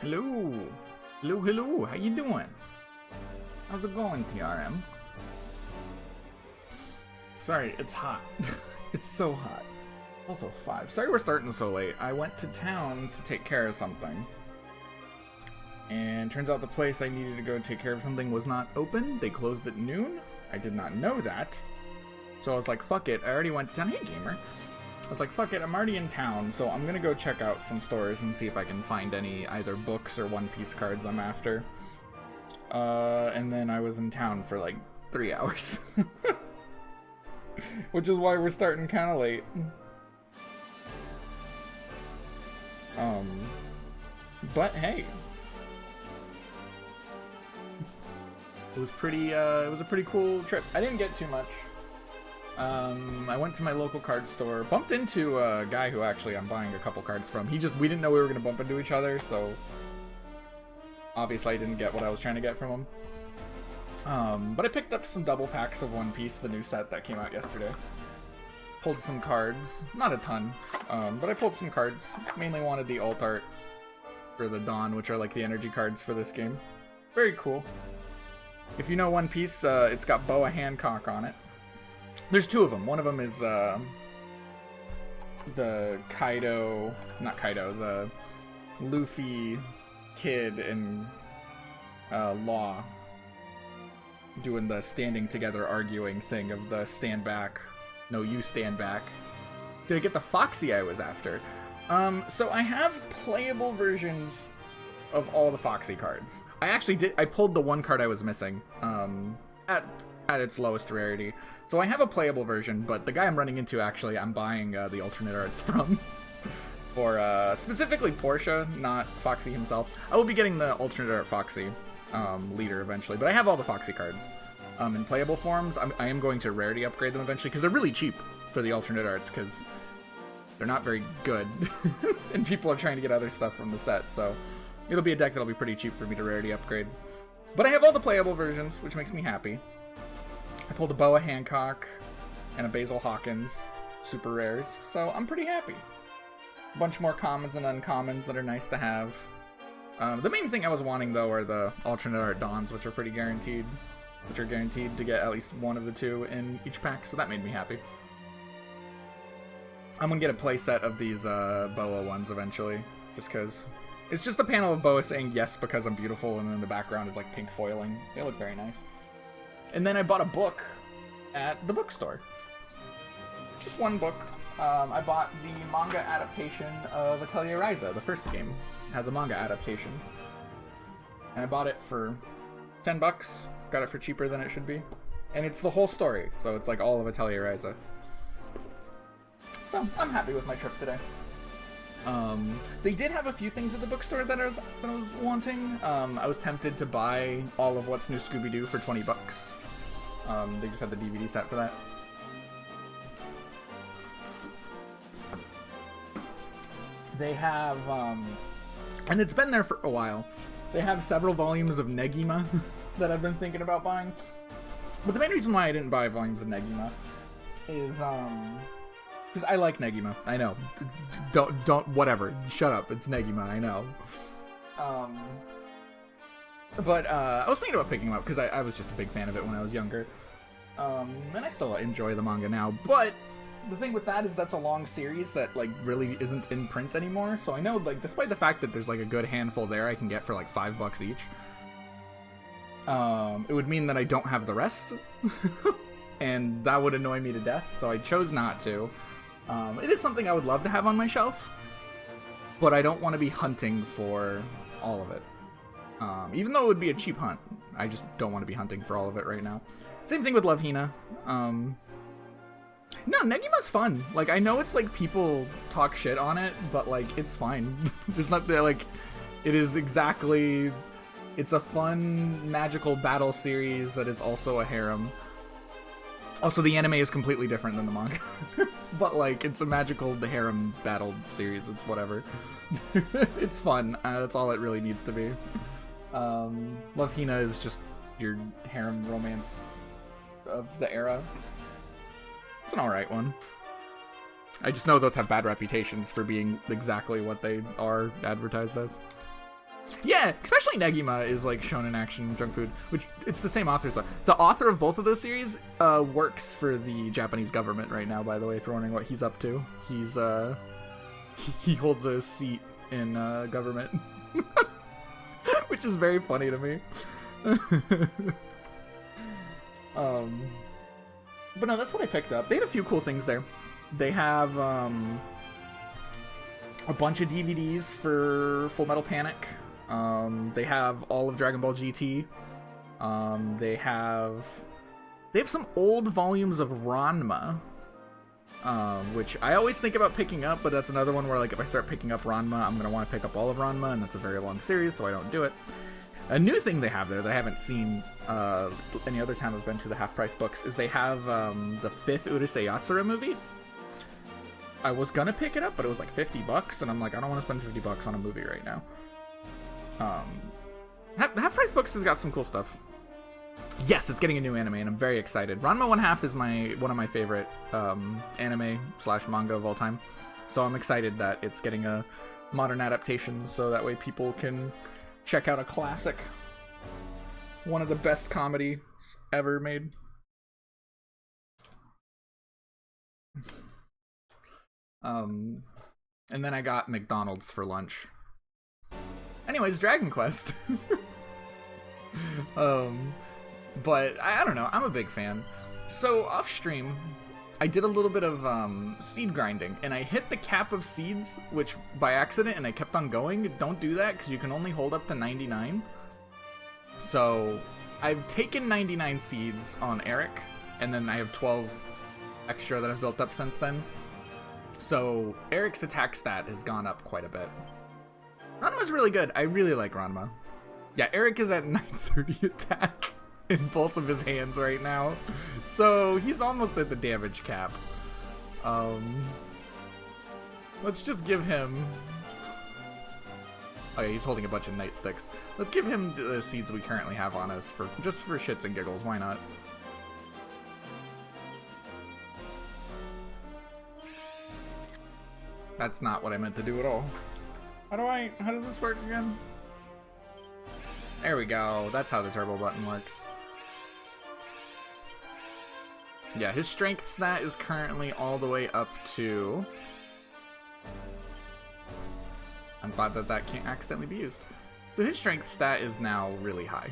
Hello. Hello, hello. How you doing? How's it going, TRM? Sorry, it's hot. It's so hot. Also 5. Sorry we're starting so late. I went to town to take care of something. And turns out the place I needed to go take care of something was not open. They closed at noon. I did not know that. So I was like, fuck it. I already went to town. Hey, gamer. I was like, fuck it. I'm already in town. So I'm going to go check out some stores and see if I can find any either books or One Piece cards I'm after. And then I was in town for like 3 hours. Which is why we're starting kind of late. But hey. It was a pretty cool trip. I didn't get too much. I went to my local card store, bumped into a guy who actually I'm buying a couple cards from. We didn't know we were gonna bump into each other, so obviously I didn't get what I was trying to get from him. But I picked up some double packs of One Piece, the new set that came out yesterday. Pulled some cards, not a ton, but I pulled some cards. Mainly wanted the alt art for the Dawn, which are like the energy cards for this game. Very cool. If you know One Piece, it's got Boa Hancock on it. There's two of them. One of them is the Kaido, not Kaido, the Luffy, Kid, and Law doing the standing together arguing thing of the stand back. No, you stand back. Did I get the Foxy I was after? So I have playable versions of all the Foxy cards. I pulled the one card I was missing at its lowest rarity. So I have a playable version, but the guy I'm running into, actually, I'm buying the alternate arts from. For specifically Portia, not Foxy himself. I will be getting the alternate art Foxy leader eventually, but I have all the Foxy cards in playable forms. I am going to rarity upgrade them eventually, because they're really cheap for the alternate arts, because they're not very good. And people are trying to get other stuff from the set, so it'll be a deck that'll be pretty cheap for me to rarity upgrade. But I have all the playable versions, which makes me happy. I pulled a Boa Hancock and a Basil Hawkins, super rares, so I'm pretty happy. A bunch more commons and uncommons that are nice to have. The main thing I was wanting, though, are the alternate art Dawns, which are pretty guaranteed. Which are guaranteed to get at least one of the two in each pack, so that made me happy. I'm gonna get a playset of these Boa ones eventually, just because it's just a panel of Boa saying yes because I'm beautiful, and then the background is like pink foiling. They look very nice. And then I bought a book at the bookstore. Just one book. I bought the manga adaptation of Atelier Ryza, the first game. It has a manga adaptation. And I bought it for $10. Got it for cheaper than it should be. And it's the whole story, so it's like all of Atelier Ryza. So, I'm happy with my trip today. They did have a few things at the bookstore that I was wanting. I was tempted to buy all of What's New Scooby-Doo for $20. They just had the DVD set for that. They have, and it's been there for a while. They have several volumes of Negima that I've been thinking about buying. But the main reason why I didn't buy volumes of Negima is, because I like Negima. I know. Don't, whatever. Shut up. It's Negima. I know. But I was thinking about picking them up because I was just a big fan of it when I was younger. And I still enjoy the manga now. But the thing with that is that's a long series that, like, really isn't in print anymore. So I know, like, despite the fact that there's, like, a good handful there I can get for, like, $5 each, it would mean that I don't have the rest. And that would annoy me to death, so I chose not to. It is something I would love to have on my shelf, but I don't want to be hunting for all of it. Even though it would be a cheap hunt, I just don't want to be hunting for all of it right now. Same thing with Love Hina. No, Negima's fun. Like, I know it's like people talk shit on it, but like, it's fine. There's not, like, it is exactly, it's a fun, magical battle series that is also a harem. Also, the anime is completely different than the manga. But, like, it's a magical harem battle series. It's whatever. It's fun. That's all it really needs to be. Love Hina is just your harem romance of the era. It's an alright one. I just know those have bad reputations for being exactly what they are advertised as. Yeah, especially Negima is like shonen action junk food, which it's the same author. So the author of both of those series works for the Japanese government right now. By the way, if you're wondering what he's up to, he's he holds a seat in government, which is very funny to me. But no, that's what I picked up. They had a few cool things there. They have a bunch of DVDs for Full Metal Panic. They have all of Dragon Ball GT. They have some old volumes of Ranma, which I always think about picking up, but that's another one where like if I start picking up Ranma, I'm gonna want to pick up all of Ranma, and that's a very long series, so I don't do it. A new thing they have there that I haven't seen any other time I've been to the Half Price Books is they have the 5th Urusei Yatsura movie. I was gonna pick it up, but it was like $50, and I'm like, I don't want to spend $50 on a movie right now. Half Price Books has got some cool stuff. Yes, it's getting a new anime, and I'm very excited. Ranma 1/2 is one of my favorite anime/manga of all time, so I'm excited that it's getting a modern adaptation, so that way people can check out a classic. One of the best comedies ever made. And then I got McDonald's for lunch. Anyways, Dragon Quest. But I don't know, I'm a big fan. So off stream, I did a little bit of seed grinding, and I hit the cap of seeds, which by accident, and I kept on going. Don't do that, because you can only hold up to 99. So I've taken 99 seeds on Eric, and then I have 12 extra that I've built up since then. So Eric's attack stat has gone up quite a bit. Ranma's really good. I really like Ranma. Yeah, Eric is at 930 attack in both of his hands right now, so he's almost at the damage cap. Let's just give him... Oh yeah, he's holding a bunch of nightsticks. Let's give him the seeds we currently have on us just for shits and giggles. Why not? That's not what I meant to do at all. How does this work again? There we go. That's how the turbo button works. Yeah, his strength stat is currently all the way up to... I'm glad that that can't accidentally be used. So his strength stat is now really high.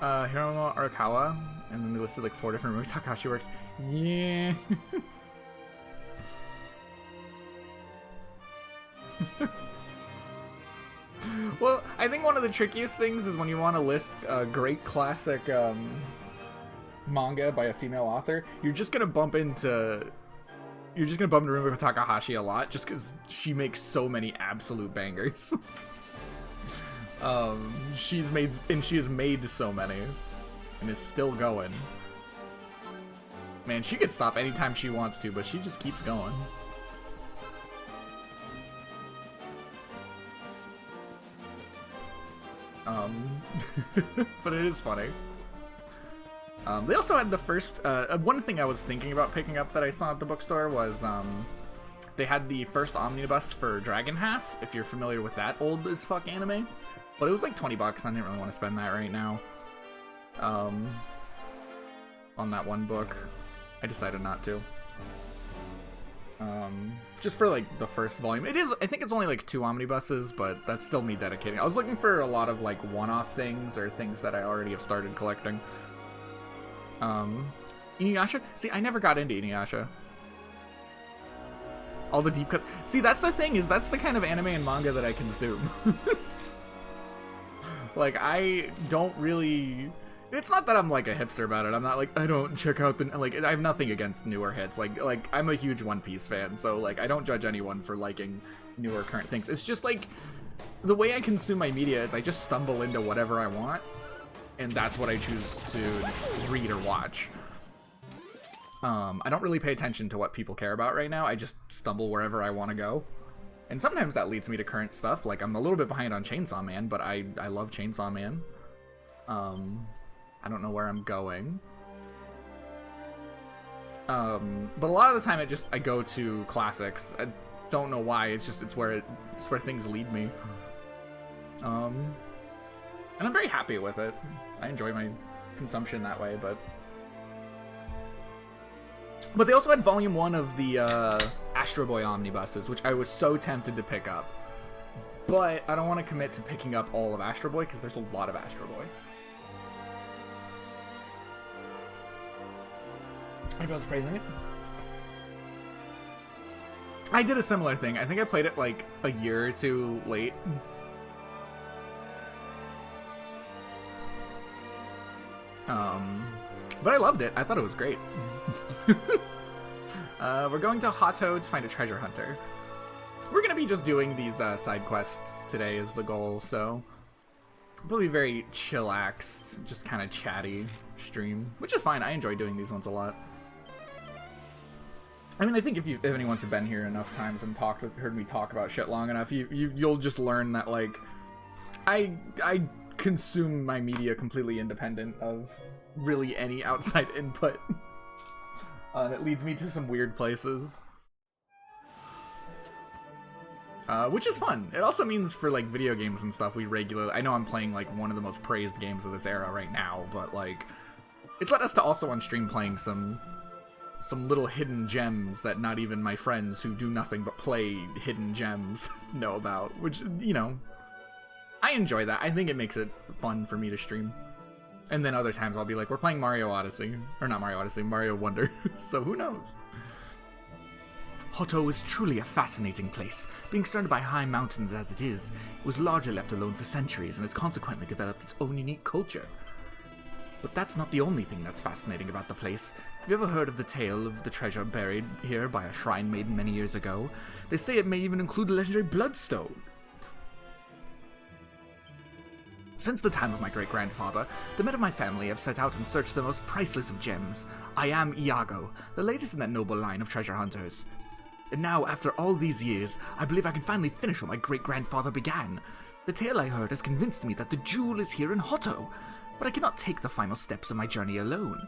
Hiromo Arakawa, and then they listed like 4 different movies Takahashi works. Yeah. Well, I think one of the trickiest things is when you want to list a great classic manga by a female author, you're just gonna bump into Rumiko Takahashi a lot, just because she makes so many absolute bangers. She has made so many, and is still going. Man, she could stop anytime she wants to, but she just keeps going. But it is funny. They also had the first, one thing I was thinking about picking up that I saw at the bookstore was, they had the first omnibus for Dragon Half, if you're familiar with that old as fuck anime. But it was like $20, and I didn't really want to spend that right now. On that one book. I decided not to. Just for like the first volume. I think it's only like 2 omnibuses, but that's still me dedicating. I was looking for a lot of like one-off things or things that I already have started collecting. Inuyasha? See, I never got into Inuyasha. All the deep cuts. See, that's the thing, is that's the kind of anime and manga that I consume. Like, I don't really... It's not that I'm like a hipster about it. I'm not like, I don't check out the... Like, I have nothing against newer hits. Like I'm a huge One Piece fan, so like, I don't judge anyone for liking newer current things. It's just like, the way I consume my media is I just stumble into whatever I want, and that's what I choose to read or watch. I don't really pay attention to what people care about right now. I just stumble wherever I want to go. And sometimes that leads me to current stuff. Like, I'm a little bit behind on Chainsaw Man, but I love Chainsaw Man. I don't know where I'm going. But a lot of the time I go to classics. I don't know why. It's where things lead me. And I'm very happy with it. I enjoy my consumption that way, but they also had Volume 1 of the Astro Boy omnibuses, which I was so tempted to pick up. But I don't want to commit to picking up all of Astro Boy, because there's a lot of Astro Boy. Everyone's praising it. I did a similar thing. I think I played it like a year or two late. But I loved it. I thought it was great. We're going to Hotto to find a treasure hunter. We're going to be just doing these side quests today is the goal, so probably very chillaxed, just kind of chatty stream, which is fine. I enjoy doing these ones a lot. I mean, I think if anyone's been here enough times and heard me talk about shit long enough, you'll just learn that, like, I consume my media completely independent of really any outside input. That leads me to some weird places. Which is fun. It also means for, like, video games and stuff, we regularly... I know I'm playing, like, one of the most praised games of this era right now, but, like, it's led us to also on stream playing some little hidden gems that not even my friends who do nothing but play hidden gems know about, which, you know, I enjoy that. I think it makes it fun for me to stream. And then other times I'll be like, we're playing Mario Odyssey. Or not Mario Odyssey, Mario Wonder. So who knows? Hotto is truly a fascinating place. Being surrounded by high mountains as it is, it was largely left alone for centuries and has consequently developed its own unique culture. But that's not the only thing that's fascinating about the place. Have you ever heard of the tale of the treasure buried here by a shrine maiden many years ago? They say it may even include a legendary bloodstone. Since the time of my great-grandfather, the men of my family have set out in search of the most priceless of gems. I am Iago, the latest in that noble line of treasure hunters. And now, after all these years, I believe I can finally finish what my great-grandfather began. The tale I heard has convinced me that the jewel is here in Hotto, but I cannot take the final steps of my journey alone.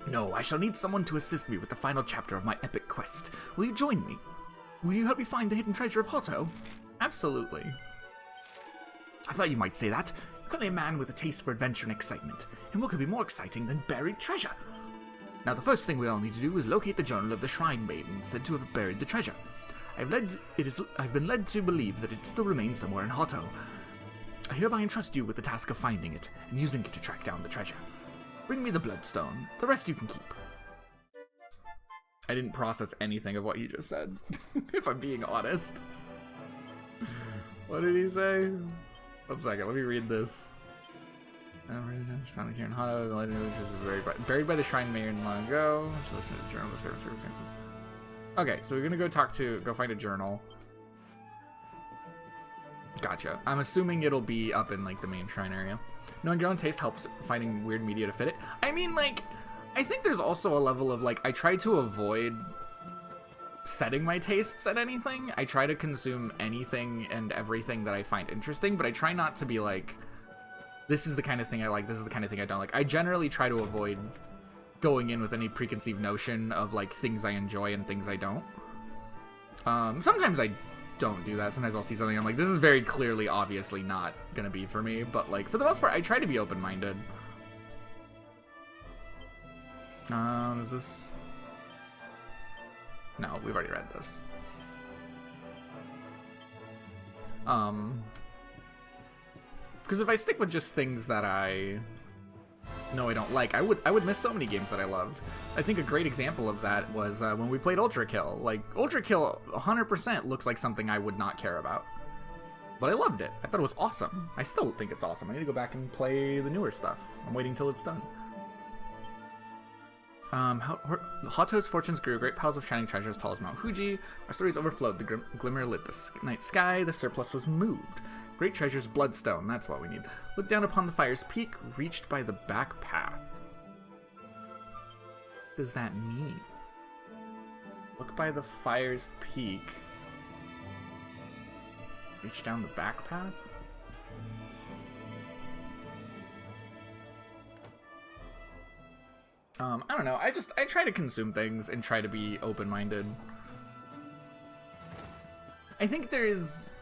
No, I shall need someone to assist me with the final chapter of my epic quest. Will you join me? Will you help me find the hidden treasure of Hotto? Absolutely. I thought you might say that. You're clearly a man with a taste for adventure and excitement, and what could be more exciting than buried treasure? Now, the first thing we all need to do is locate the journal of the Shrine Maiden, said to have buried the treasure. I've been led to believe that it still remains somewhere in Hotto. I hereby entrust you with the task of finding it, and using it to track down the treasure. Bring me the bloodstone. The rest you can keep. I didn't process anything of what he just said, if I'm being honest. What did he say? 1 second, let me read this. Found it here in Hotto. The legend which was buried by the Shrine Maiden long ago. She looked at the journal of circumstances. Okay, so we're gonna go find a journal. Gotcha. I'm assuming it'll be up in, like, the main shrine area. Knowing your own taste helps finding weird media to fit it. I mean, like, I think there's also a level of, like, I try to avoid setting my tastes at anything. I try to consume anything and everything that I find interesting, but I try not to be like, this is the kind of thing I like, this is the kind of thing I don't like. I generally try to avoid going in with any preconceived notion of, like, things I enjoy and things I don't. Sometimes I don't do that. Sometimes I'll see something I'm like, this is very clearly, obviously not gonna be for me, but, like, for the most part, I try to be open-minded. Is this... No, we've already read this. Because if I stick with just things that I know I don't like, I would miss so many games that I loved. I think a great example of that was when we played Ultra Kill. Like, Ultra Kill 100% looks like something I would not care about. But I loved it. I thought it was awesome. I still think it's awesome. I need to go back and play the newer stuff. I'm waiting till it's done. Hotto's fortunes grew. Great piles of shining treasure as tall as Mount Fuji. Our stories overflowed. The glimmer lit the night sky. The surplus was moved. Great treasure's bloodstone. That's what we need. Look down upon the fire's peak, reached by the back path. What does that mean? Look by the fire's peak. Reach down the back path? I don't know. I try to consume things and try to be open-minded. I think there's...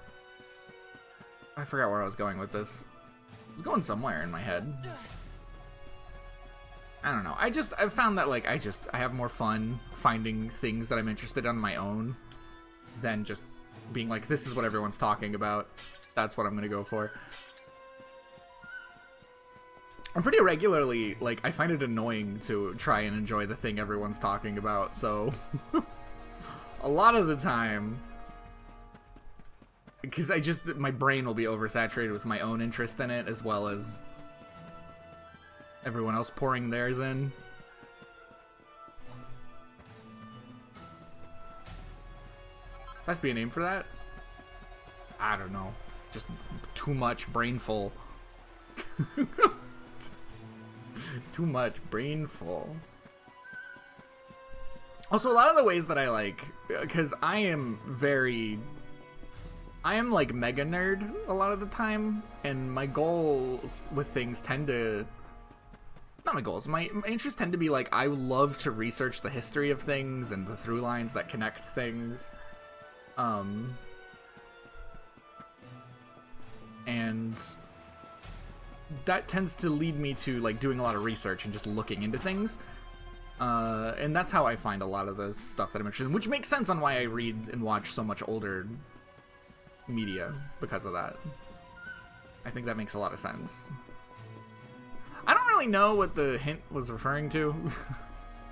I forgot where I was going with this. I was going somewhere in my head. I don't know. I've found that, like, I have more fun finding things that I'm interested in on my own than just being like, this is what everyone's talking about. That's what I'm gonna go for. I'm pretty regularly, like, I find it annoying to try and enjoy the thing everyone's talking about, so... a lot of the time... Because my brain will be oversaturated with my own interest in it, as well as everyone else pouring theirs in. Has to be a name for that? I don't know. Just too much brainful. Too much brainful. Also, a lot of the ways that I like, because I am like mega nerd a lot of the time, and my goals with things tend to, not my goals, my interests tend to be like, I love to research the history of things and the through lines that connect things. And that tends to lead me to like doing a lot of research and just looking into things. And that's how I find a lot of the stuff that I'm interested in, which makes sense on why I read and watch so much older media because of that. I think that makes a lot of sense. I don't really know what the hint was referring to.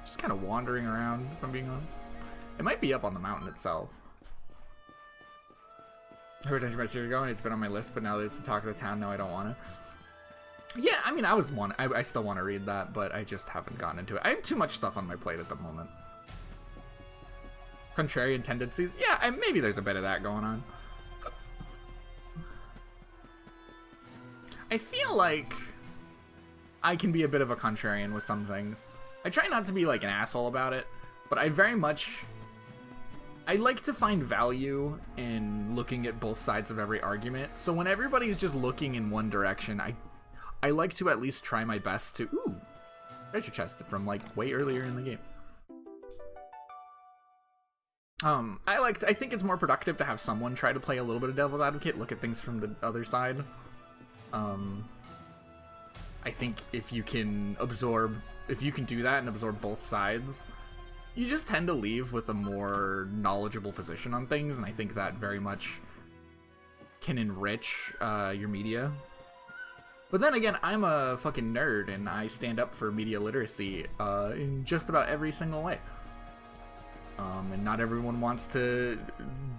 Just kind of wandering around, if I'm being honest. It might be up on the mountain itself. Every time you you're going, it's been on my list, but now that it's the talk of the town, no, I don't want to. Yeah, I mean, I still want to read that, but I just haven't gotten into it. I have too much stuff on my plate at the moment. Contrarian tendencies? Yeah, maybe there's a bit of that going on. I feel like I can be a bit of a contrarian with some things. I try not to be like an asshole about it, but I like to find value in looking at both sides of every argument. So when everybody's just looking in one direction, I like to at least try my best to... Ooh, treasure chest from like way earlier in the game. I think it's more productive to have someone try to play a little bit of devil's advocate, look at things from the other side. I think if you can do that and absorb both sides, you just tend to leave with a more knowledgeable position on things, and I think that very much can enrich your media. But then again, I'm a fucking nerd, and I stand up for media literacy in just about every single way. And not everyone wants to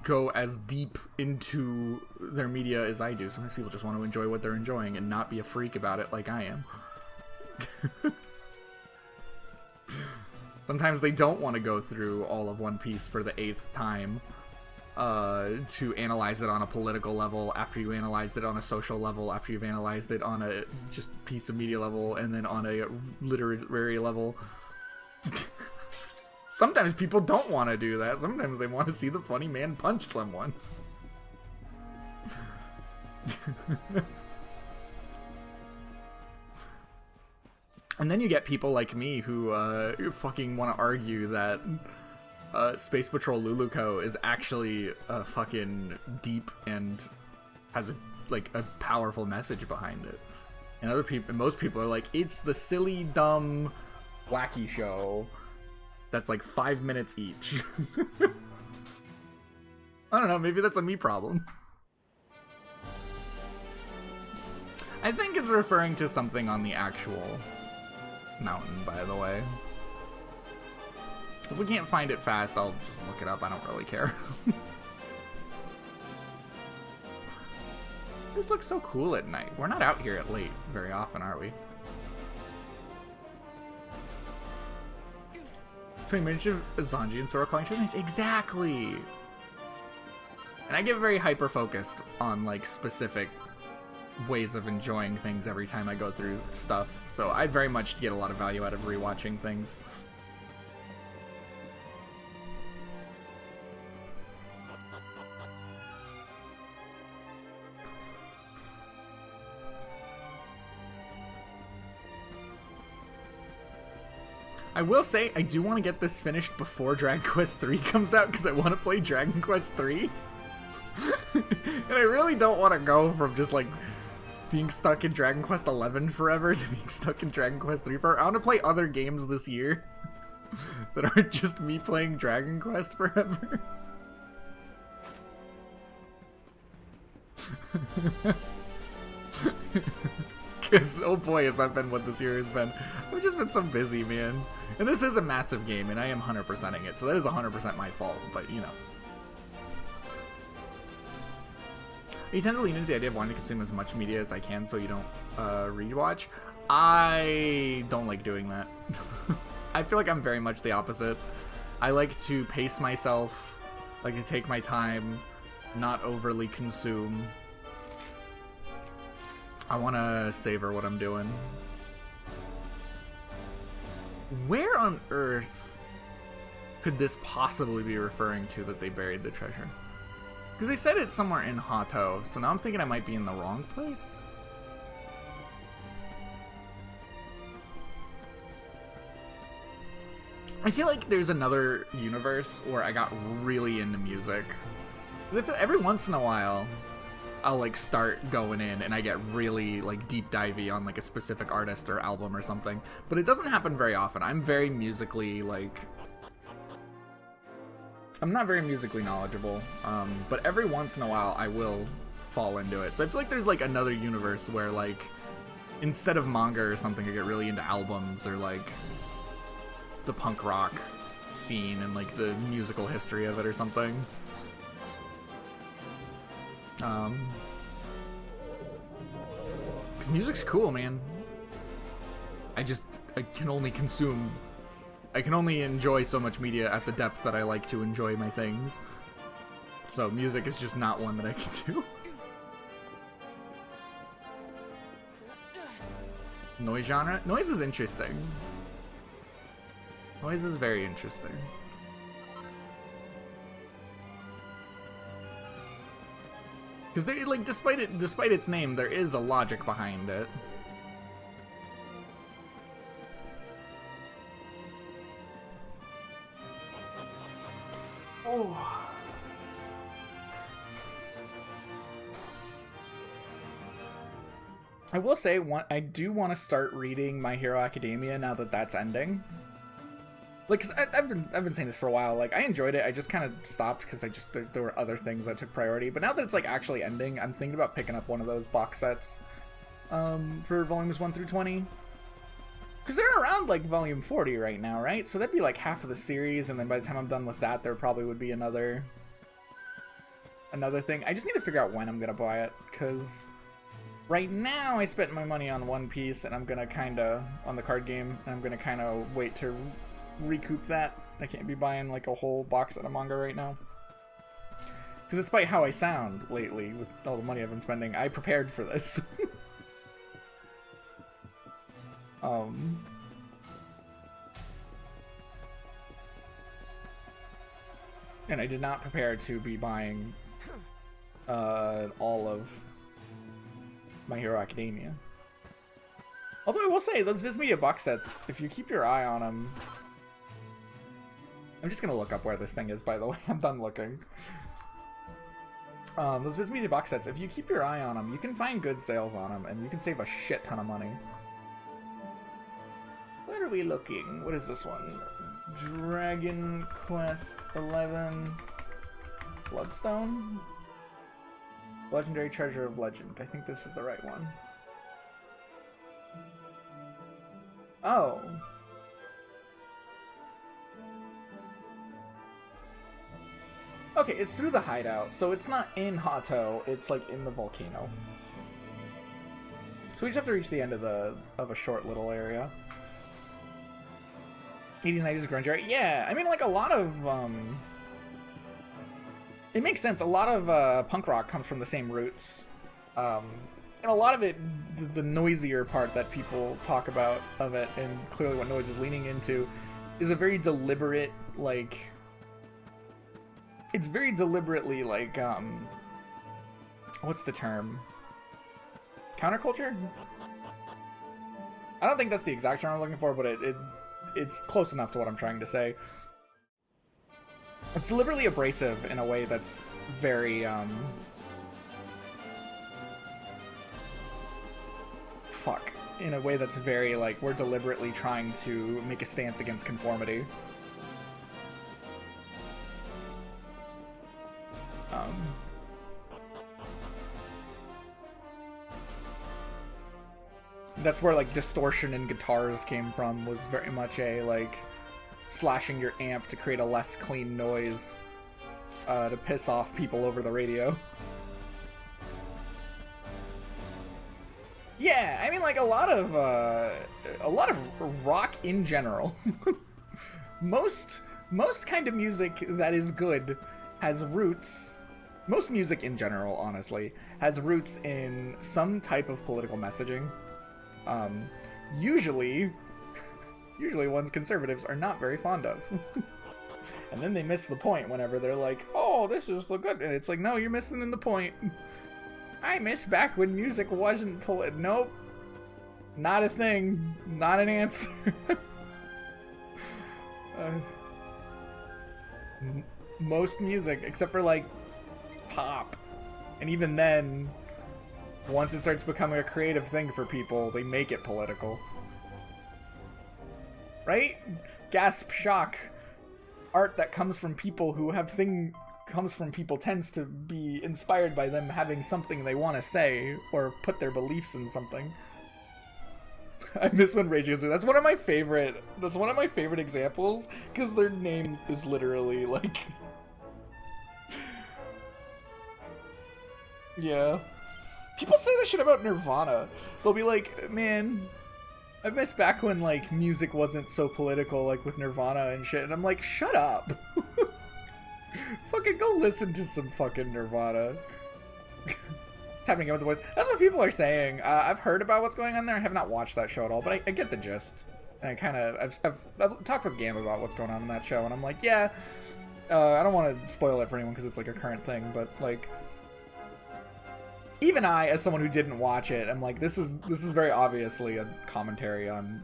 go as deep into their media as I do. Sometimes people just want to enjoy what they're enjoying and not be a freak about it like I am. Sometimes they don't want to go through all of One Piece for the 8th time to analyze it on a political level, after you analyzed it on a social level, after you've analyzed it on a just piece of media level, and then on a literary level. Sometimes people don't want to do that. Sometimes they want to see the funny man punch someone. And then you get people like me who fucking want to argue that Space Patrol Luluco is actually fucking deep and has a powerful message behind it. And most people are like, it's the silly, dumb, wacky show that's like 5 minutes each. I don't know, maybe that's a me problem. I think it's referring to something on the actual mountain, by the way. If we can't find it fast, I'll just look it up. I don't really care. This looks so cool at night. We're not out here at late very often, are we? Between miniature Azanji and Sora calling nice. Exactly! And I get very hyper-focused on, like, specific ways of enjoying things every time I go through stuff. So I very much get a lot of value out of rewatching things. I will say, I do want to get this finished before Dragon Quest 3 comes out, because I want to play Dragon Quest 3. And I really don't want to go from just, like, being stuck in Dragon Quest 11 forever to being stuck in Dragon Quest 3 forever. I want to play other games this year that aren't just me playing Dragon Quest forever. Because, oh boy, has that been what this year has been. I've just been so busy, man. And this is a massive game, and I am 100%ing it, so that is 100% my fault, but, you know. You tend to lean into the idea of wanting to consume as much media as I can so you don't rewatch. I don't like doing that. I feel like I'm very much the opposite. I like to pace myself, like to take my time, not overly consume. I want to savor what I'm doing. Where on earth could this possibly be referring to that they buried the treasure? Because they said it's somewhere in Hato, so now I'm thinking I might be in the wrong place. I feel like there's another universe where I got really into music. 'Cause I feel every once in a while, I'll like start going in and I get really like deep divey on like a specific artist or album or something. But it doesn't happen very often. I'm very musically like... I'm not very musically knowledgeable, but every once in a while I will fall into it. So I feel like there's like another universe where like instead of manga or something I get really into albums or like the punk rock scene and like the musical history of it or something. Because music's cool, man. I can only consume... I can only enjoy so much media at the depth that I like to enjoy my things. So music is just not one that I can do. Noise genre? Noise is interesting. Noise is very interesting. Because they like, despite its name, there is a logic behind it. Oh. I will say, I do want to start reading My Hero Academia now that that's ending. Like, 'cause I've been saying this for a while. Like, I enjoyed it. I just kind of stopped because there were other things that took priority. But now that it's like actually ending, I'm thinking about picking up one of those box sets for volumes 1 through 20. Because they're around like volume 40 right now, right? So that'd be like half of the series, and then by the time I'm done with that, there probably would be another thing. I just need to figure out when I'm gonna buy it, because right now I spent my money on One Piece, and I'm gonna on the card game, and I'm gonna kind of wait to recoup that. I can't be buying like a whole box set of manga right now. Because despite how I sound lately with all the money I've been spending, I prepared for this. And I did not prepare to be buying all of My Hero Academia. Although I will say, those Viz Media box sets, if you keep your eye on them... I'm just gonna look up where this thing is, by the way. I'm done looking. Those Viz Media box sets, if you keep your eye on them, you can find good sales on them, and you can save a shit ton of money. Where are we looking? What is this one? Dragon Quest 11 Bloodstone? Legendary Treasure of Legend. I think this is the right one. Oh. Okay, it's through the hideout, so it's not in Hato, it's like in the volcano. So we just have to reach the end of a short little area. 8090 is grunge art. Yeah, I mean, like, a lot of, it makes sense. A lot of punk rock comes from the same roots. And a lot of it, the noisier part that people talk about of it, and clearly what Noise is leaning into, is a very deliberate, like... It's very deliberately, like, what's the term? Counterculture? I don't think that's the exact term I'm looking for, but it's close enough to what I'm trying to say. It's deliberately abrasive in a way that's very, in a way that's very, like, we're deliberately trying to make a stance against conformity. That's where, like, distortion in guitars came from, was very much a, like, slashing your amp to create a less clean noise, to piss off people over the radio. Yeah, I mean, like, a lot of rock in general. most kind of music that is good has roots. Most music in general, honestly, has roots in some type of political messaging. Usually ones conservatives are not very fond of. And then they miss the point whenever they're like, oh, this is the good. And it's like, no, you're missing the point. I miss back when music wasn't nope. Not a thing. Not an answer. Most music, except for, like, pop. And even then, once it starts becoming a creative thing for people, they make it political. Right? Gasp, shock. Art that comes from people who have tends to be inspired by them having something they want to say or put their beliefs in something. I miss when Rage Against the Machine. That's one of my favorite examples, because their name is literally like yeah. People say this shit about Nirvana. They'll be like, man, I miss back when, like, music wasn't so political, like, with Nirvana and shit. And I'm like, shut up. Fucking go listen to some fucking Nirvana. Tapping in with the voice. That's what people are saying. I've heard about what's going on there. I have not watched that show at all, but I get the gist. And I kind of, I've talked with Gam about what's going on in that show, and I'm like, yeah, I don't want to spoil it for anyone because it's, like, a current thing, but, like, even I, as someone who didn't watch it, I'm like, this is very obviously a commentary on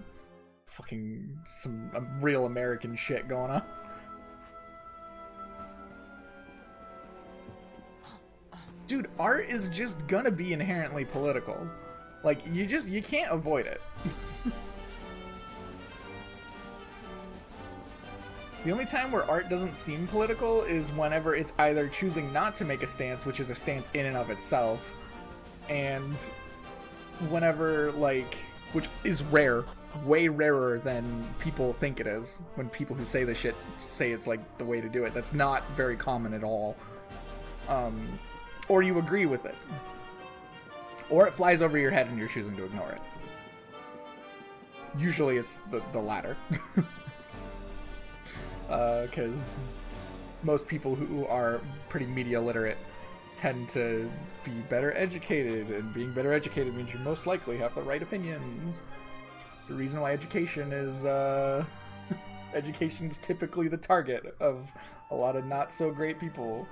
fucking some real American shit going on. Dude, art is just gonna be inherently political. Like, you can't avoid it. The only time where art doesn't seem political is whenever it's either choosing not to make a stance, which is a stance in and of itself, and whenever, like, which is rare, way rarer than people think it is, when people who say this shit say it's, like, the way to do it. That's not very common at all. Or you agree with it. Or it flies over your head and you're choosing to ignore it. Usually it's the latter. Because most people who are pretty media literate tend to be better educated, and being better educated means you most likely have the right opinions. It's the reason why education is typically the target of a lot of not so great people.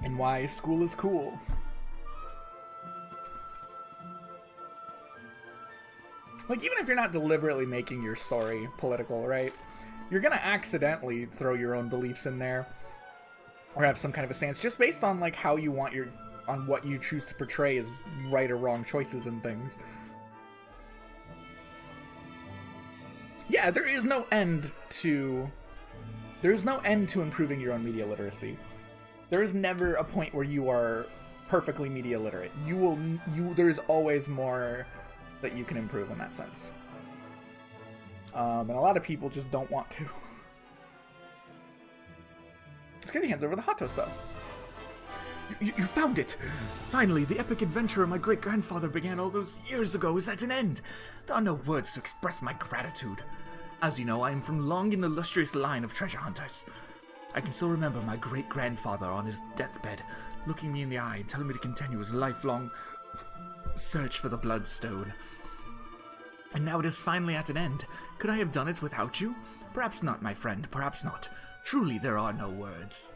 And why school is cool. Like, even if you're not deliberately making your story political, right? You're gonna accidentally throw your own beliefs in there, or have some kind of a stance, just based on, like, how you want on what you choose to portray as right or wrong choices and things. Yeah, there is no end to improving your own media literacy. There is never a point where you are perfectly media literate. There's always more that you can improve in that sense. And a lot of people just don't want to. Let's get your hands over the Hato stuff. You found it! Finally, the epic adventure my great-grandfather began all those years ago is at an end. There are no words to express my gratitude. As you know, I am from long and illustrious line of treasure hunters. I can still remember my great-grandfather on his deathbed, looking me in the eye and telling me to continue his lifelong search for the Bloodstone. And now it is finally at an end. Could I have done it without you? Perhaps not, my friend, perhaps not. Truly, there are no words.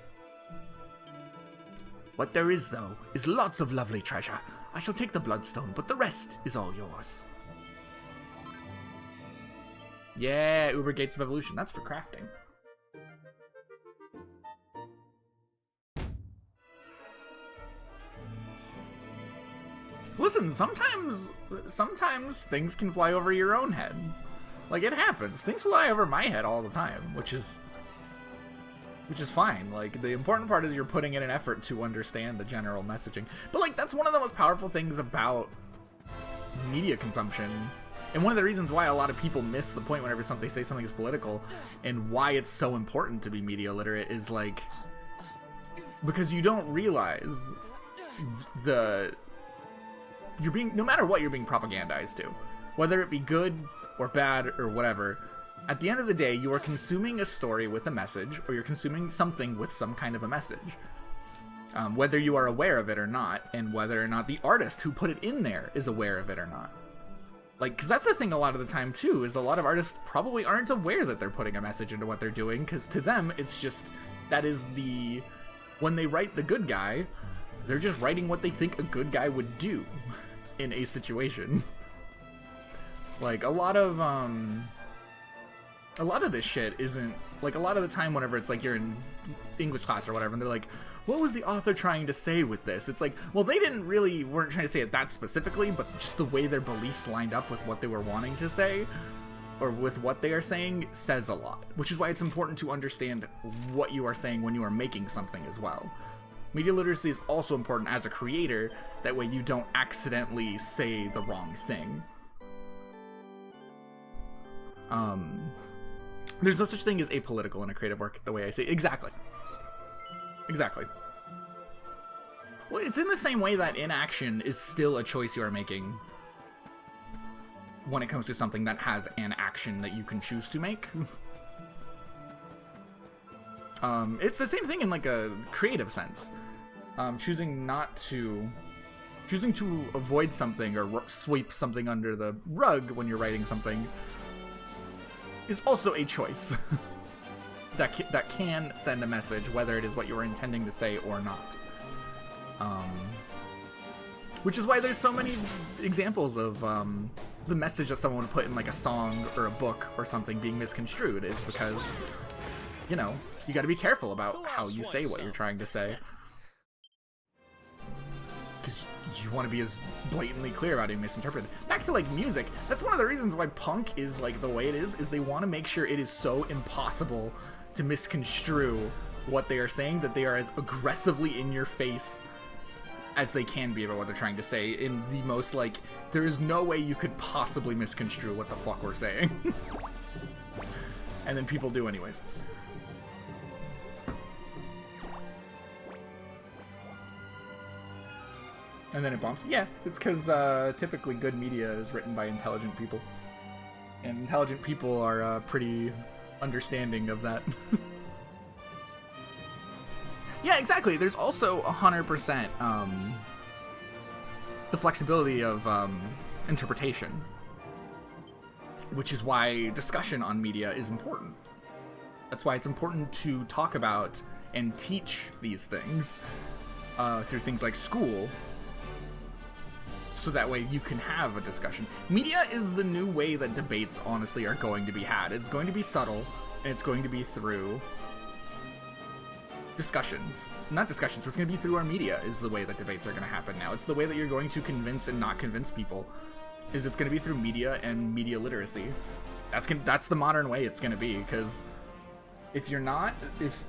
What there is, though, is lots of lovely treasure. I shall take the Bloodstone, but the rest is all yours. Yeah, Uber Gates of Evolution. That's for crafting. Listen, sometimes things can fly over your own head. Like, it happens. Things fly over my head all the time, which is fine. Like, the important part is you're putting in an effort to understand the general messaging. But, like, that's one of the most powerful things about media consumption. And one of the reasons why a lot of people miss the point whenever they say something is political, and why it's so important to be media literate is, like, because you don't realize no matter what you're being propagandized to, whether it be good or bad or whatever, at the end of the day, you are consuming a story with a message, or you're consuming something with some kind of a message. Whether you are aware of it or not, and whether or not the artist who put it in there is aware of it or not. Like, because that's the thing a lot of the time, too, is a lot of artists probably aren't aware that they're putting a message into what they're doing, because to them, it's just, when they write the good guy, they're just writing what they think a good guy would do in a situation. Like, a lot of this shit isn't, like, a lot of the time whenever it's like you're in English class or whatever, and they're like, what was the author trying to say with this? It's like, well, they weren't trying to say it that specifically, but just the way their beliefs lined up with what they were wanting to say, or with what they are saying, says a lot. Which is why it's important to understand what you are saying when you are making something as well. Media literacy is also important as a creator, that way you don't accidentally say the wrong thing. There's no such thing as apolitical in a creative work, the way I say it. Exactly. Well, it's in the same way that inaction is still a choice you are making when it comes to something that has an action that you can choose to make. It's the same thing in, like, a creative sense. Choosing to avoid something or sweep something under the rug when you're writing something is also a choice that can send a message, whether it is what you were intending to say or not. Which is why there's so many examples of the message that someone would put in, like, a song or a book or something being misconstrued, is because, you know, you gotta be careful about how you say what you're trying to say. Because you want to be as blatantly clear about it and misinterpreted. Back to, like, music, that's one of the reasons why punk is, like, the way it is they want to make sure it is so impossible to misconstrue what they are saying, that they are as aggressively in your face as they can be about what they're trying to say, in the most, like, there is no way you could possibly misconstrue what the fuck we're saying. And then people do anyways. And then it bumps. Yeah, it's because typically good media is written by intelligent people. And intelligent people are pretty understanding of that. Yeah, exactly. There's also 100% the flexibility of interpretation. Which is why discussion on media is important. That's why it's important to talk about and teach these things through things like school. So that way you can have a discussion. Media is the new way that debates, honestly, are going to be had. It's going to be subtle, and it's going to be through discussions. Not discussions, but it's going to be through our media is the way that debates are going to happen now. It's the way that you're going to convince and not convince people. Is it's going to be through media and media literacy. That's the modern way it's going to be, because if you're not, if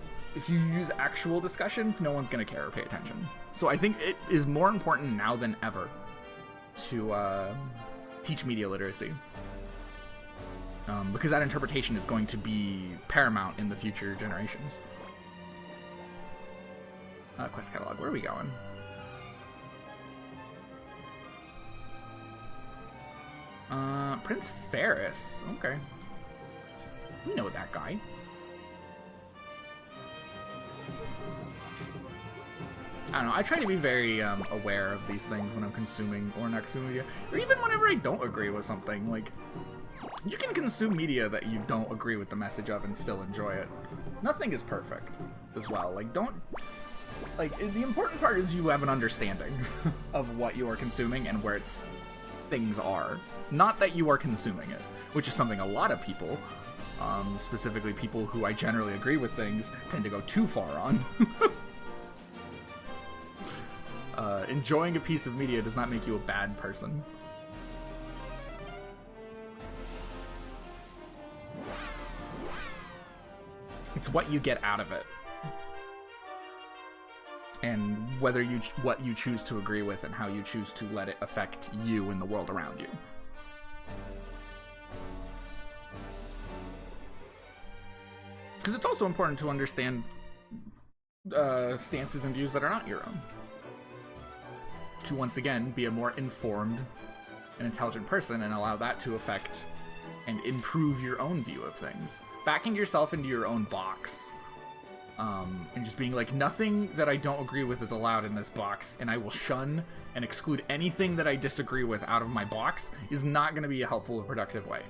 you use actual discussion, no one's going to care or pay attention. So I think it is more important now than ever to teach media literacy, because that interpretation is going to be paramount in the future generations. Quest catalog, where are we going? Prince Ferris, okay. We know that guy. I don't know, I try to be very aware of these things when I'm consuming or not consuming media, or even whenever I don't agree with something. Like, you can consume media that you don't agree with the message of and still enjoy it. Nothing is perfect as well. Like, don't like, the important part is you have an understanding of what you are consuming and where things are. Not that you are consuming it, which is something a lot of people, specifically people who I generally agree with things, tend to go too far on. Enjoying a piece of media does not make you a bad person. It's what you get out of it. And whether what you choose to agree with and how you choose to let it affect you and the world around you. Because it's also important to understand stances and views that are not your own. To once again be a more informed and intelligent person and allow that to affect and improve your own view of things. Backing yourself into your own box. And just being like, nothing that I don't agree with is allowed in this box, and I will shun and exclude anything that I disagree with out of my box is not going to be a helpful or productive way.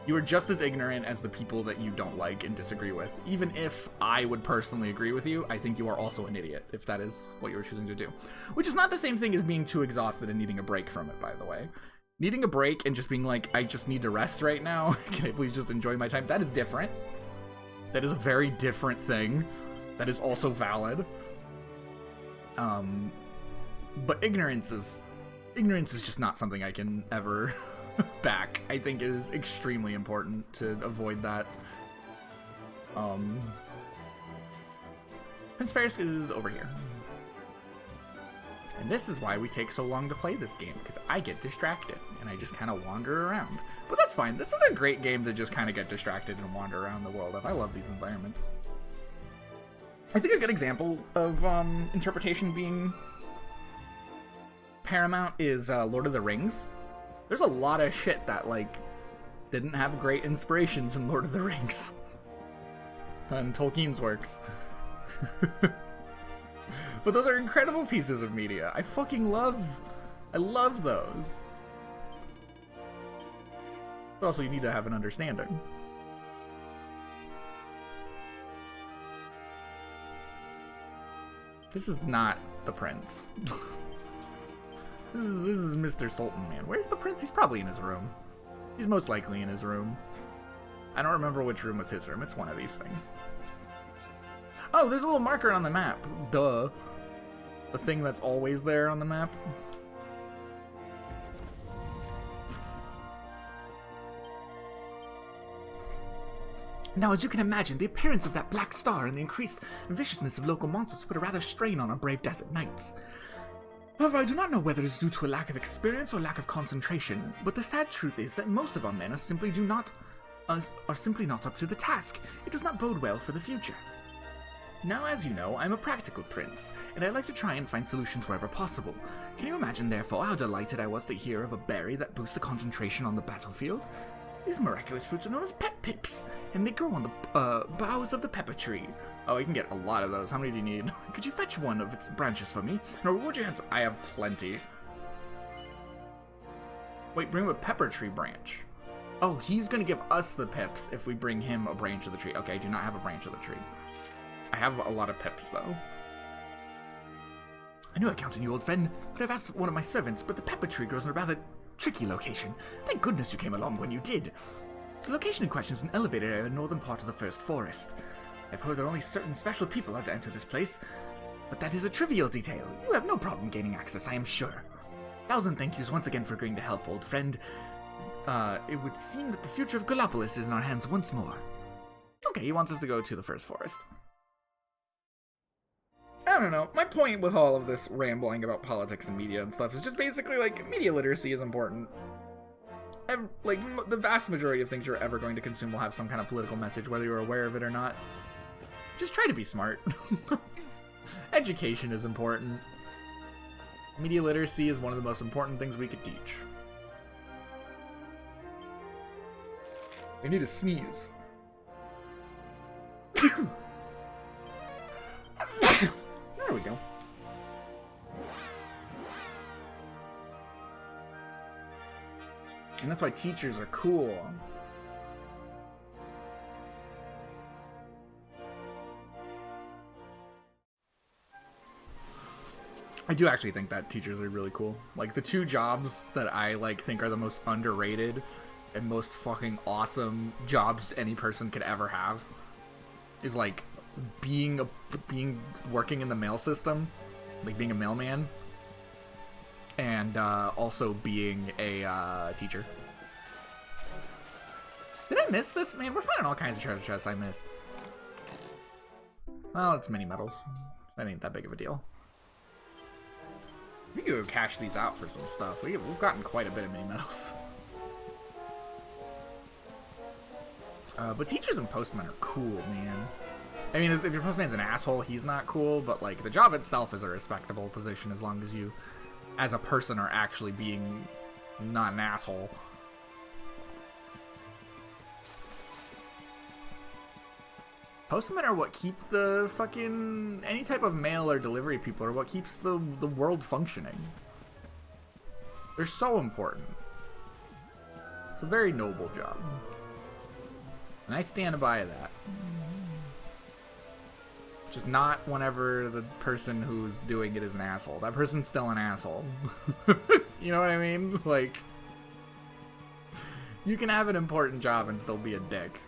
You are just as ignorant as the people that you don't like and disagree with. Even if I would personally agree with you, I think you are also an idiot, if that is what you are choosing to do. Which is not the same thing as being too exhausted and needing a break from it, by the way. Needing a break and just being like, I just need to rest right now, can I please just enjoy my time? That is different. That is a very different thing. That is also valid. But ignorance is just not something I can ever back. I think it is extremely important to avoid that. Prince Ferris is over here. And this is why we take so long to play this game, because I get distracted and I just kind of wander around. But that's fine. This is a great game to just kind of get distracted and wander around the world of. I love these environments. I think a good example of interpretation being paramount is Lord of the Rings. There's a lot of shit that, like, didn't have great inspirations in Lord of the Rings. And Tolkien's works. But those are incredible pieces of media. I love those. But also you need to have an understanding. This is not the prince. This is Mr. Sultan, man. Where's the prince? He's probably in his room. He's most likely in his room. I don't remember which room was his room. It's one of these things. Oh, there's a little marker on the map. Duh. The thing that's always there on the map. Now, as you can imagine, the appearance of that black star and the increased viciousness of local monsters put a rather strain on our brave desert knights. However, I do not know whether it is due to a lack of experience or lack of concentration, but the sad truth is that most of our men are simply not up to the task. It does not bode well for the future. Now, as you know, I'm a practical prince, and I like to try and find solutions wherever possible. Can you imagine, therefore, how delighted I was to hear of a berry that boosts the concentration on the battlefield? These miraculous fruits are known as pep pips, and they grow on the boughs of the pepper tree. Oh, we can get a lot of those. How many do you need? Could you fetch one of its branches for me? And reward you handsome. I have plenty. Wait, bring him a pepper tree branch. Oh, he's gonna give us the pips if we bring him a branch of the tree. Okay, I do not have a branch of the tree. I have a lot of pips, though. I knew I'd count on you, old friend, but I've asked one of my servants, but the pepper tree grows in a rather tricky location. Thank goodness you came along when you did. The location in question is an elevated area in the northern part of the First Forest. I've heard that only certain special people are to enter this place, but that is a trivial detail. You have no problem gaining access, I am sure. 1,000 thank yous once again for agreeing to help, old friend. It would seem that the future of Gallopolis is in our hands once more. Okay, he wants us to go to the First Forest. I don't know. My point with all of this rambling about politics and media and stuff is just basically, like, media literacy is important. The vast majority of things you're ever going to consume will have some kind of political message, whether you're aware of it or not. Just try to be smart. Education is important. Media literacy is one of the most important things we could teach. I need to sneeze. There we go. And that's why teachers are cool. I do actually think that teachers are really cool. Like, the two jobs that I, like, think are the most underrated and most fucking awesome jobs any person could ever have is, like, working in the mail system, like, being a mailman, and, also being a, teacher. Did I miss this? Man, we're finding all kinds of treasure chests I missed. Well, it's mini medals. That ain't that big of a deal. We could go cash these out for some stuff. We've gotten quite a bit of mini medals. But teachers and postmen are cool, man. I mean, if your postman's an asshole, he's not cool, but, like, the job itself is a respectable position as long as you, as a person, are actually being not an asshole. Postmen are what keep the fucking... any type of mail or delivery people are what keeps the world functioning. They're so important. It's a very noble job. And I stand by that. Just not whenever the person who's doing it is an asshole. That person's still an asshole. You know what I mean? Like, you can have an important job and still be a dick.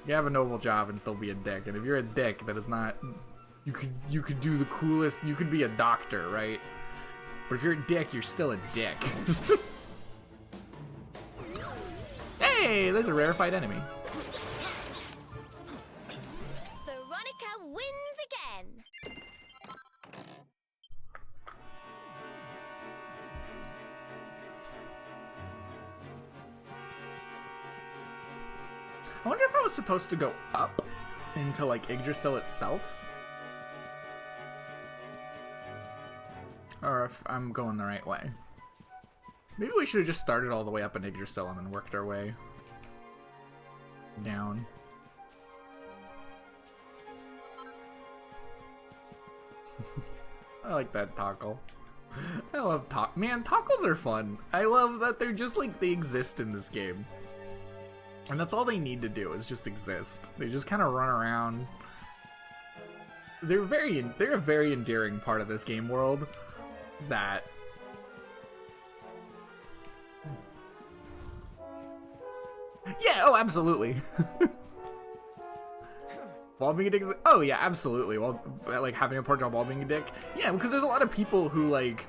You have a noble job and still be a dick, and if you're a dick, that is not... You could do the coolest... You could be a doctor, right? But if you're a dick, you're still a dick. Hey, there's a rarefied enemy. Veronica wins again. I wonder if I was supposed to go up into, like, Yggdrasil itself? Or if I'm going the right way. Maybe we should have just started all the way up in Yggdrasil and then worked our way down. I like that tackle. I love man, tackles are fun. I love that they're just, like, they exist in this game. And that's all they need to do, is just exist. They just kind of run around. They're a very endearing part of this game world that... Yeah, oh, absolutely. While being a dick is like, oh yeah, absolutely. While, like, having a poor job while being a dick. Yeah, because there's a lot of people who, like...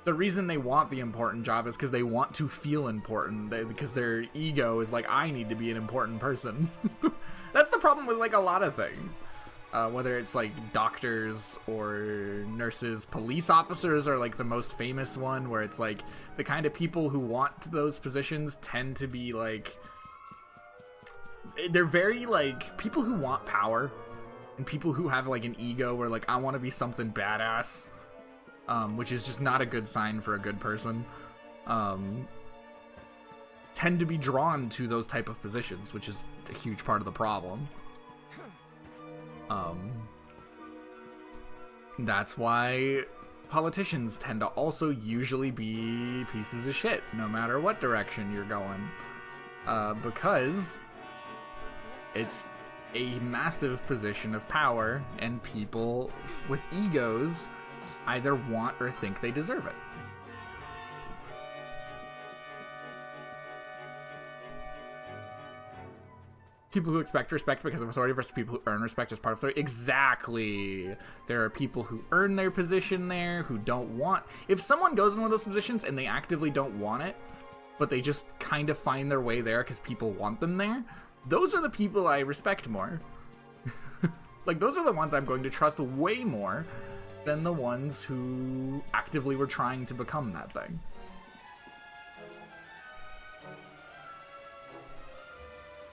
The reason they want the important job is because they want to feel important, because their ego is like, I need to be an important person. That's the problem with, like, a lot of things. Whether it's, like, doctors or nurses, police officers are, like, the most famous one, where it's, like, the kind of people who want those positions tend to be, like... They're very, like, people who want power, and people who have, like, an ego where, like, I want to be something badass. Which is just not a good sign for a good person, tend to be drawn to those type of positions, which is a huge part of the problem. That's why politicians tend to also usually be pieces of shit, no matter what direction you're going. Because it's a massive position of power, and people with egos either want or think they deserve it. People who expect respect because of authority versus people who earn respect as part of authority. Exactly. There are people who earn their position there, who don't want... If someone goes in one of those positions and they actively don't want it, but they just kind of find their way there because people want them there, those are the people I respect more. Like, those are the ones I'm going to trust way more than the ones who actively were trying to become that thing.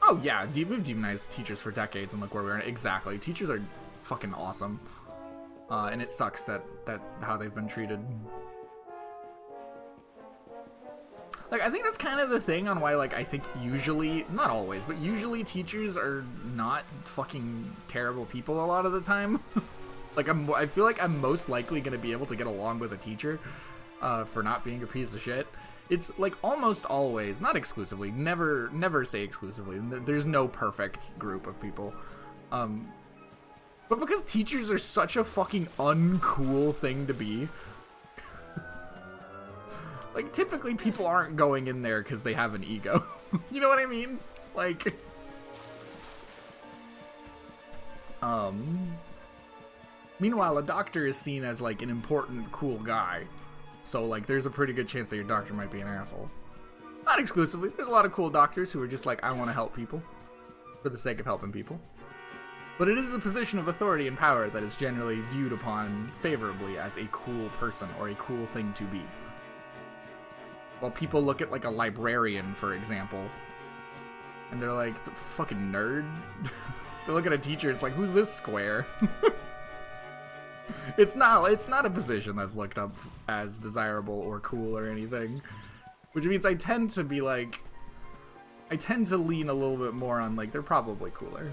Oh yeah, we've demonized teachers for decades, and look where we are. Exactly, teachers are fucking awesome, and it sucks that how they've been treated. Like, I think that's kind of the thing on why, like, I think usually, not always, but usually teachers are not fucking terrible people a lot of the time. Like, I feel like I'm most likely going to be able to get along with a teacher for not being a piece of shit. It's, like, almost always, not exclusively, never say exclusively. There's no perfect group of people. But But because teachers are such a fucking uncool thing to be, like, typically people aren't going in there because they have an ego. You know what I mean? Like, meanwhile, a doctor is seen as, like, an important, cool guy. So, like, there's a pretty good chance that your doctor might be an asshole. Not exclusively. There's a lot of cool doctors who are just like, I want to help people for the sake of helping people. But it is a position of authority and power that is generally viewed upon favorably as a cool person or a cool thing to be. While people look at, like, a librarian, for example, and they're like, the fucking nerd. They look at a teacher, it's like, who's this square? It's not a position that's looked up as desirable or cool or anything. Which means I tend to be like, I tend to lean a little bit more on, like, they're probably cooler.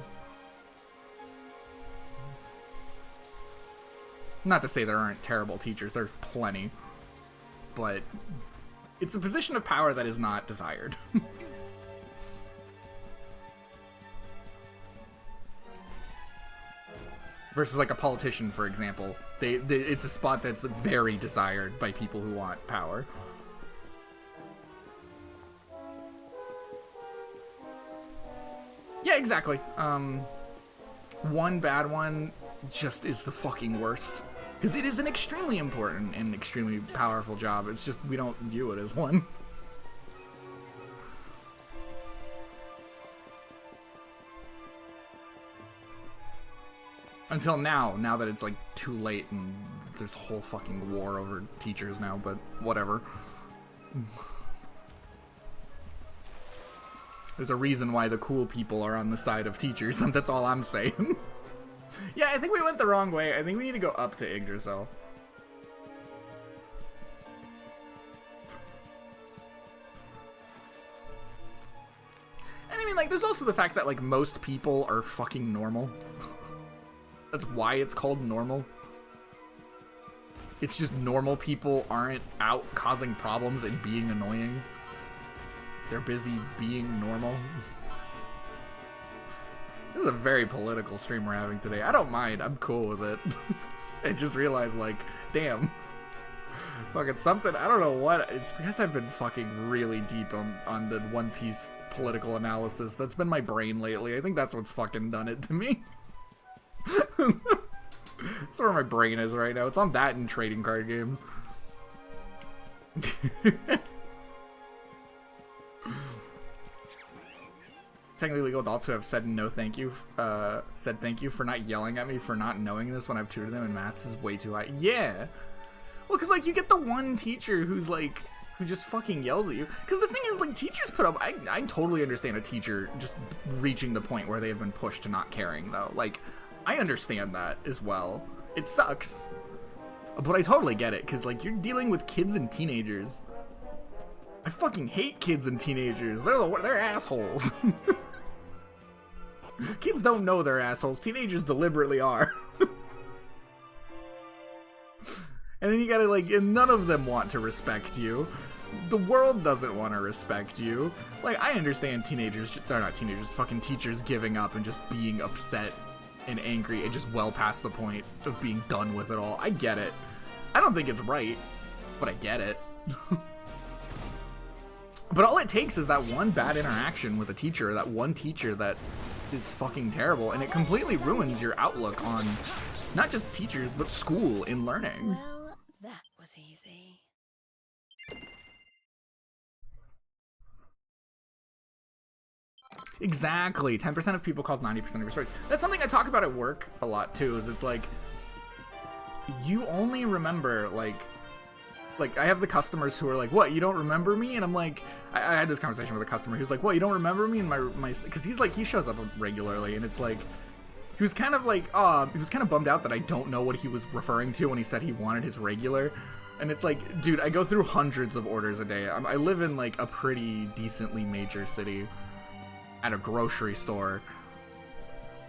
Not to say there aren't terrible teachers, there's plenty. But it's a position of power that is not desired. Versus, like, a politician, for example. It's a spot that's very desired by people who want power. Yeah, exactly. One bad one just is the fucking worst. Because it is an extremely important and extremely powerful job. It's just we don't view it as one. Until now that it's, like, too late and there's a whole fucking war over teachers now, but whatever. There's a reason why the cool people are on the side of teachers, and that's all I'm saying. Yeah, I think we went the wrong way. I think we need to go up to Yggdrasil. And I mean, like, there's also the fact that, like, most people are fucking normal. That's why it's called normal. It's just normal people aren't out causing problems and being annoying. They're busy being normal. This is a very political stream we're having today. I don't mind. I'm cool with it. I just realized, like, damn. Fucking something. I don't know what. It's because I've been fucking really deep on the One Piece political analysis. That's been my brain lately. I think that's what's fucking done it to me. That's where my brain is right now. It's on that and trading card games. Technically legal adults who have said thank you for not yelling at me for not knowing this when I've tutored them in maths is way too high. Yeah. Well, because, like, you get the one teacher who's, like, who just fucking yells at you. Because the thing is, like, teachers put up... I totally understand a teacher just reaching the point where they have been pushed to not caring, though. Like, I understand that as well. It sucks. But I totally get it, because, like, you're dealing with kids and teenagers. I fucking hate kids and teenagers. They're assholes. Kids don't know they're assholes. Teenagers deliberately are. And then you gotta, like, and none of them want to respect you. The world doesn't want to respect you. Like, I understand teenagers, they're not teenagers, fucking teachers giving up and just being upset and angry and just well past the point of being done with it all. I get it. I don't think it's right, but I get it. But all it takes is that one bad interaction with a teacher, that one teacher that is fucking terrible, and it completely ruins your outlook on not just teachers, but school and learning. Well, that was easy. Exactly. 10% of people cause 90% of your stories. That's something I talk about at work a lot, too, is it's like, you only remember, like, I have the customers who are like, what, you don't remember me? And I'm like, I had this conversation with a customer who's like, what, you don't remember me? And my because he's like, he shows up regularly, and it's like, he was kind of like, he was kind of bummed out that I don't know what he was referring to when he said he wanted his regular. And it's like, dude, I go through hundreds of orders a day. I live in, like, a pretty decently major city at a grocery store.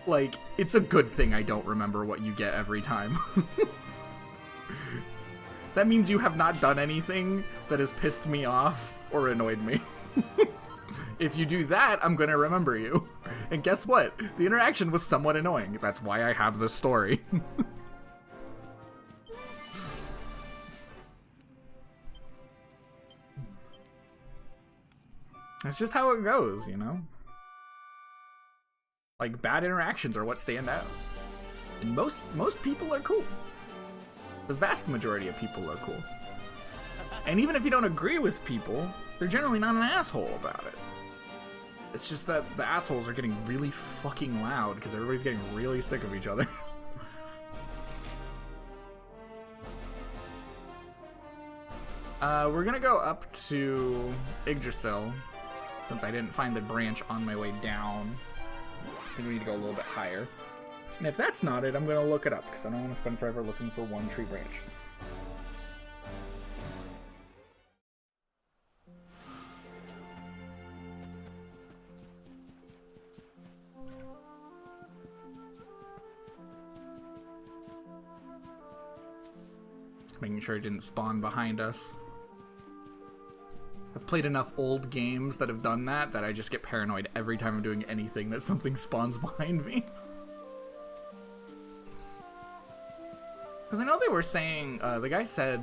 Like, it's a good thing I don't remember what you get every time. That means you have not done anything that has pissed me off or annoyed me. If you do that, I'm gonna remember you. And guess what? The interaction was somewhat annoying. That's why I have this story. That's just how it goes, you know? Like, bad interactions are what stand out. And most people are cool. The vast majority of people are cool. And even if you don't agree with people, they're generally not an asshole about it. It's just that the assholes are getting really fucking loud because everybody's getting really sick of each other. We're gonna go up to Yggdrasil, since I didn't find the branch on my way down. I think we need to go a little bit higher. And if that's not it, I'm gonna look it up, because I don't want to spend forever looking for one tree branch. Making sure it didn't spawn behind us. I've played enough old games that have done that I just get paranoid every time I'm doing anything that something spawns behind me. Because I know they were saying, the guy said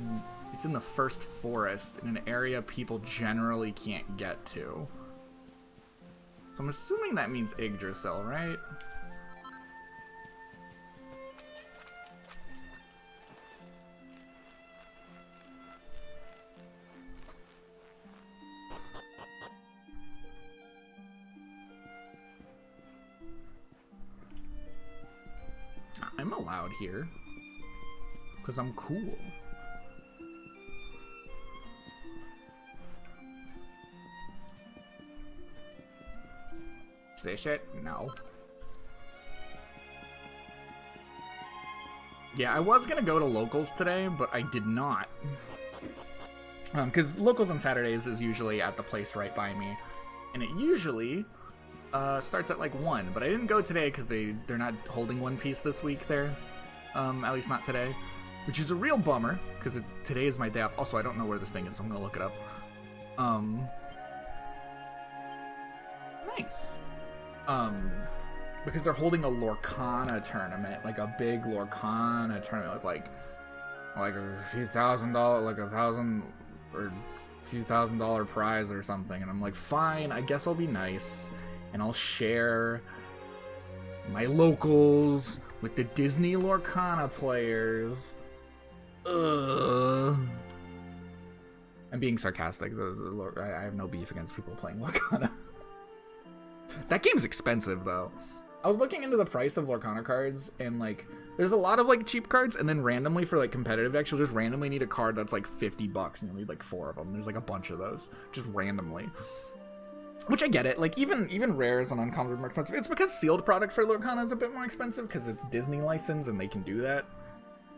it's in the first forest in an area people generally can't get to. So I'm assuming that means Yggdrasil, right? I'm allowed here. Because I'm cool. Is this it? No. Yeah, I was gonna go to Locals today, but I did not. Because Locals on Saturdays is usually at the place right by me. And it usually starts at like 1, but I didn't go today because they're not holding One Piece this week there. At least not today. Which is a real bummer, because today is my day off. Also, I don't know where this thing is, so I'm gonna look it up. Nice. Because they're holding a Lorcana tournament, like a big Lorcana tournament with like a few $1,000, like $1,000 or few $1,000 prize or something, and I'm like, fine, I guess I'll be nice, and I'll share my locals with the Disney Lorcana players. I'm being sarcastic. I have no beef against people playing Lorcana. That game's expensive, though. I was looking into the price of Lorcana cards, and, like, there's a lot of, like, cheap cards, and then randomly for, like, competitive decks, you'll just randomly need a card that's, like, $50, and you'll need, like, 4 of them. There's, like, a bunch of those, just randomly. Which I get it. Like, even rares and uncommons are more expensive. It's because sealed product for Lorcana is a bit more expensive, because it's Disney license, and they can do that.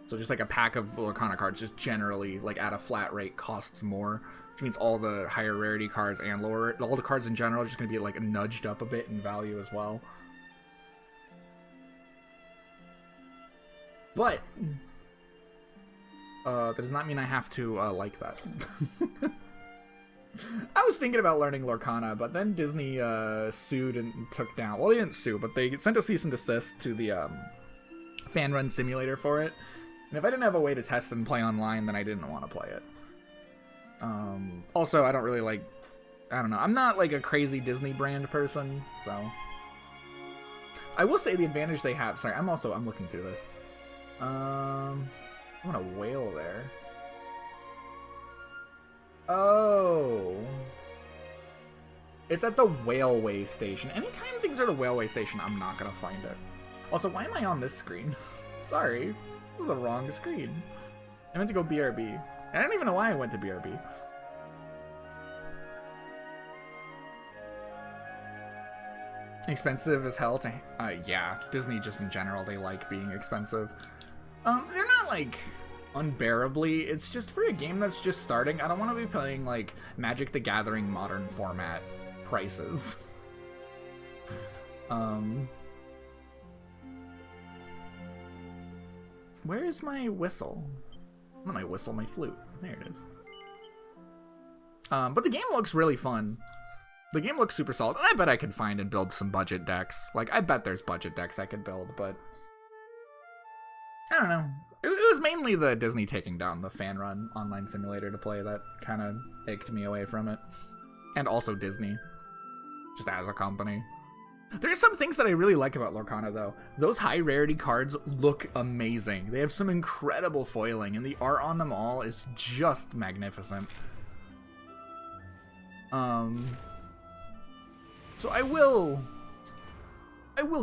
So just, like, a pack of Lorcana cards just generally, like, at a flat rate costs more, which means all the higher rarity cards and lower, all the cards in general are just going to be, like, nudged up a bit in value as well. But that does not mean I have to like that. I was thinking about learning Lorcana, but then Disney sued and took down. Well, they didn't sue, but they sent a cease and desist to the fan run simulator for it. And if I didn't have a way to test and play online, then I didn't want to play it. Also, I don't really like. I don't know. I'm not like a crazy Disney brand person, so I will say the advantage they have. Sorry, I'm looking through this. I want a whale there. Oh. It's at the Whaleway Station. Anytime things are at a Whaleway Station, I'm not gonna find it. Also, why am I on this screen? Sorry. This is the wrong screen. I meant to go BRB. I don't even know why I went to BRB. Expensive as hell to... yeah, Disney just in general, they like being expensive. They're not, like, unbearably. It's just for a game that's just starting. I don't want to be playing, like, Magic the Gathering modern format prices. Where is my whistle? Not my whistle, my flute. There it is. But the game looks really fun. The game looks super solid, and I bet I could find and build some budget decks. Like, I bet there's budget decks I could build, but I don't know. It was mainly the Disney taking down the fan run online simulator to play that kind of icked me away from it. And also Disney, just as a company. There's some things that I really like about Lorcana, though. Those high rarity cards look amazing. They have some incredible foiling, and the art on them all is just magnificent. So I will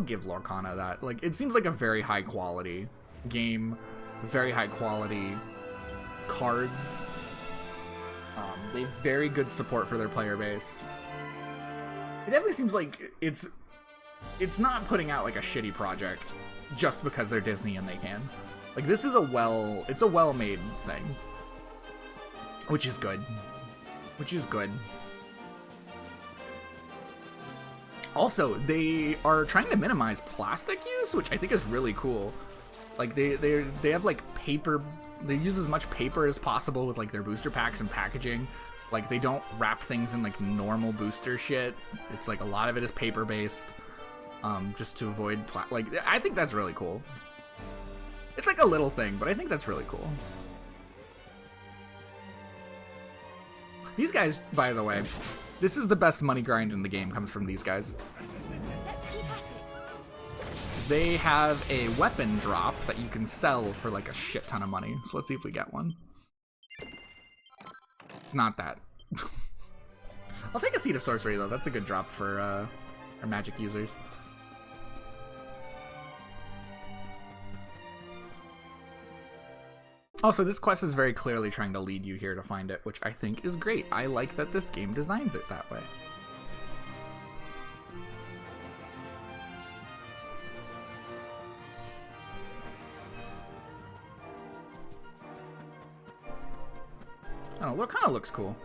give Lorcana that. Like, it seems like a very high quality game, very high quality cards. They have very good support for their player base. It definitely seems like it's not putting out like a shitty project just because they're Disney and they can. Like, this is it's a well-made thing, which is good. Also, they are trying to minimize plastic use, which I think is really cool. Like, they have like paper. They use as much paper as possible with like their booster packs and packaging. Like, they don't wrap things in like normal booster shit. It's like a lot of it is paper based, just to avoid like, I think that's really cool. It's like a little thing, but I think that's really cool. These guys, by the way, this is the best money grind in the game, comes from these guys. Let's keep at it. They have a weapon drop that you can sell for like a shit ton of money. So let's see if we get one. It's not that. I'll take a Seed of Sorcery, though. That's a good drop for our Magic users. Also, this quest is very clearly trying to lead you here to find it, which I think is great. I like that this game designs it that way. I don't know, it kind of looks cool,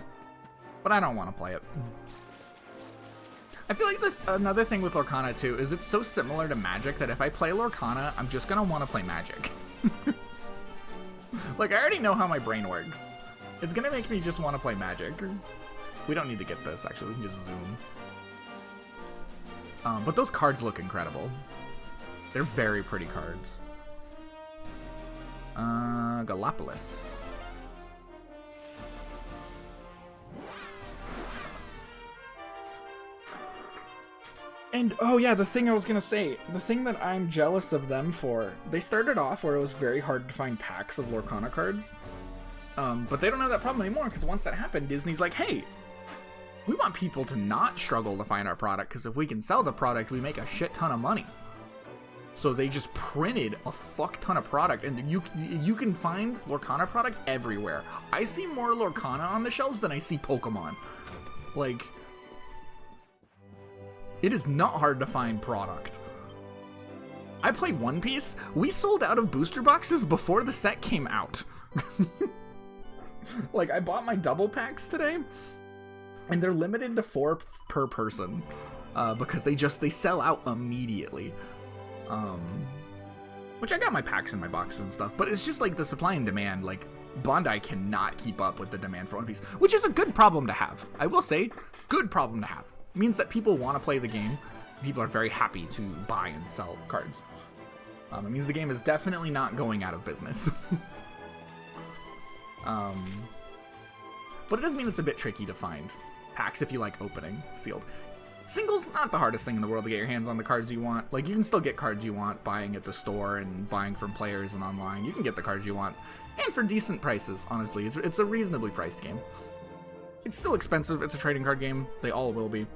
but I don't want to play it. I feel like another thing with Lorcana too is it's so similar to Magic that if I play Lorcana, I'm just gonna want to play Magic. Like, I already know how my brain works. It's gonna make me just want to play Magic. We don't need to get this, actually. We can just zoom. But those cards look incredible. They're very pretty cards. Gallipolis. And, oh yeah, the thing I was gonna say, the thing that I'm jealous of them for, they started off where it was very hard to find packs of Lorcana cards, but they don't have that problem anymore, because once that happened, Disney's like, hey, we want people to not struggle to find our product, because if we can sell the product, we make a shit ton of money. So they just printed a fuck ton of product, and you can find Lorcana product everywhere. I see more Lorcana on the shelves than I see Pokemon. Like, it is not hard to find product. I play One Piece. We sold out of booster boxes before the set came out. Like, I bought my double packs today, and they're limited to 4 per person, because they sell out immediately. Which I got my packs in my boxes and stuff, but it's just like the supply and demand. Like, Bandai cannot keep up with the demand for One Piece, which is a good problem to have. I will say, good problem to have. It means that people want to play the game. People are very happy to buy and sell cards. It means the game is definitely not going out of business. But it does mean it's a bit tricky to find packs if you like opening sealed. Singles, not the hardest thing in the world to get your hands on the cards you want. Like, you can still get cards you want buying at the store and buying from players and online. You can get the cards you want, and for decent prices, honestly. It's a reasonably priced game. It's still expensive. It's a trading card game. They all will be.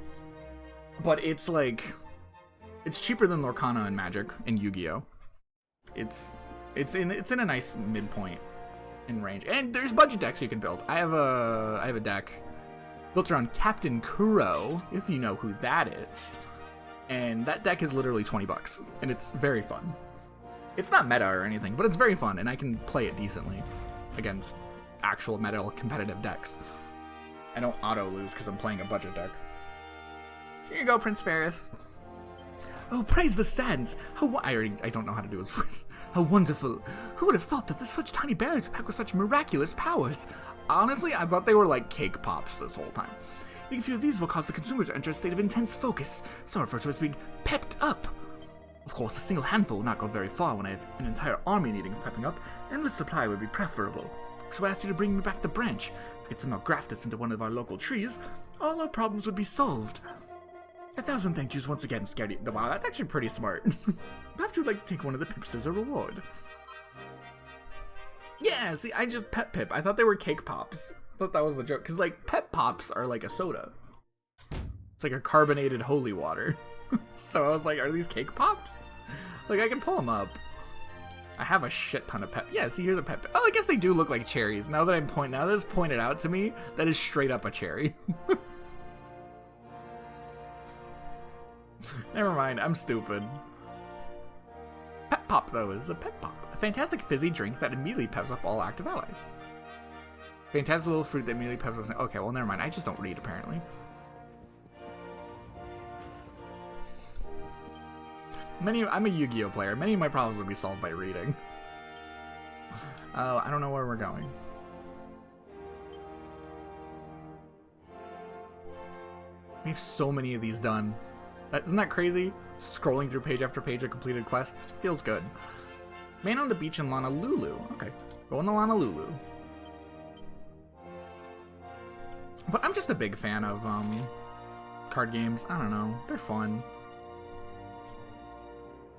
But it's like, it's cheaper than Lorcana and Magic and Yu-Gi-Oh. It's in a nice midpoint in range. And there's budget decks you can build. I have a deck built around Captain Kuro, if you know who that is. And that deck is literally $20, and it's very fun. It's not meta or anything, but it's very fun, and I can play it decently against actual meta competitive decks. I don't auto-lose because I'm playing a budget deck. Here you go, Prince Ferris. Oh, praise the sands! I don't know how to do his voice. How wonderful! Who would have thought that such tiny berries would pack with such miraculous powers? Honestly, I thought they were like cake pops this whole time. Eating a few of these will cause the consumer to enter a state of intense focus, some refer to as being pepped up. Of course, a single handful will not go very far when I have an entire army needing prepping up, and endless supply would be preferable. So I asked you to bring me back the branch. Get some more graftus into one of our local trees, all our problems would be solved. 1,000 thank yous once again, Scaredy. Wow, that's actually pretty smart. Perhaps you'd like to take one of the pips as a reward. Yeah, see, I just pep pip. I thought they were cake pops. I thought that was the joke. Because, like, pep pops are like a soda. It's like a carbonated holy water. So I was like, are these cake pops? Like, I can pull them up. I have a shit ton of pep. Yeah, see, here's a pep. Oh, I guess they do look like cherries. Now that it's pointed out to me, that is straight up a cherry. Never mind, I'm stupid. Pep Pop, though, is a Pep Pop. A fantastic fizzy drink that immediately peps up all active allies. Fantastic little fruit that immediately peps up... Okay, well, never mind. I just don't read, apparently. I'm a Yu-Gi-Oh player. Many of my problems would be solved by reading. I don't know where we're going. We have so many of these done. Isn't that crazy? Scrolling through page after page of completed quests. Feels good. Man on the beach in Honolulu. Okay. Going to Honolulu. But I'm just a big fan of card games. I don't know. They're fun.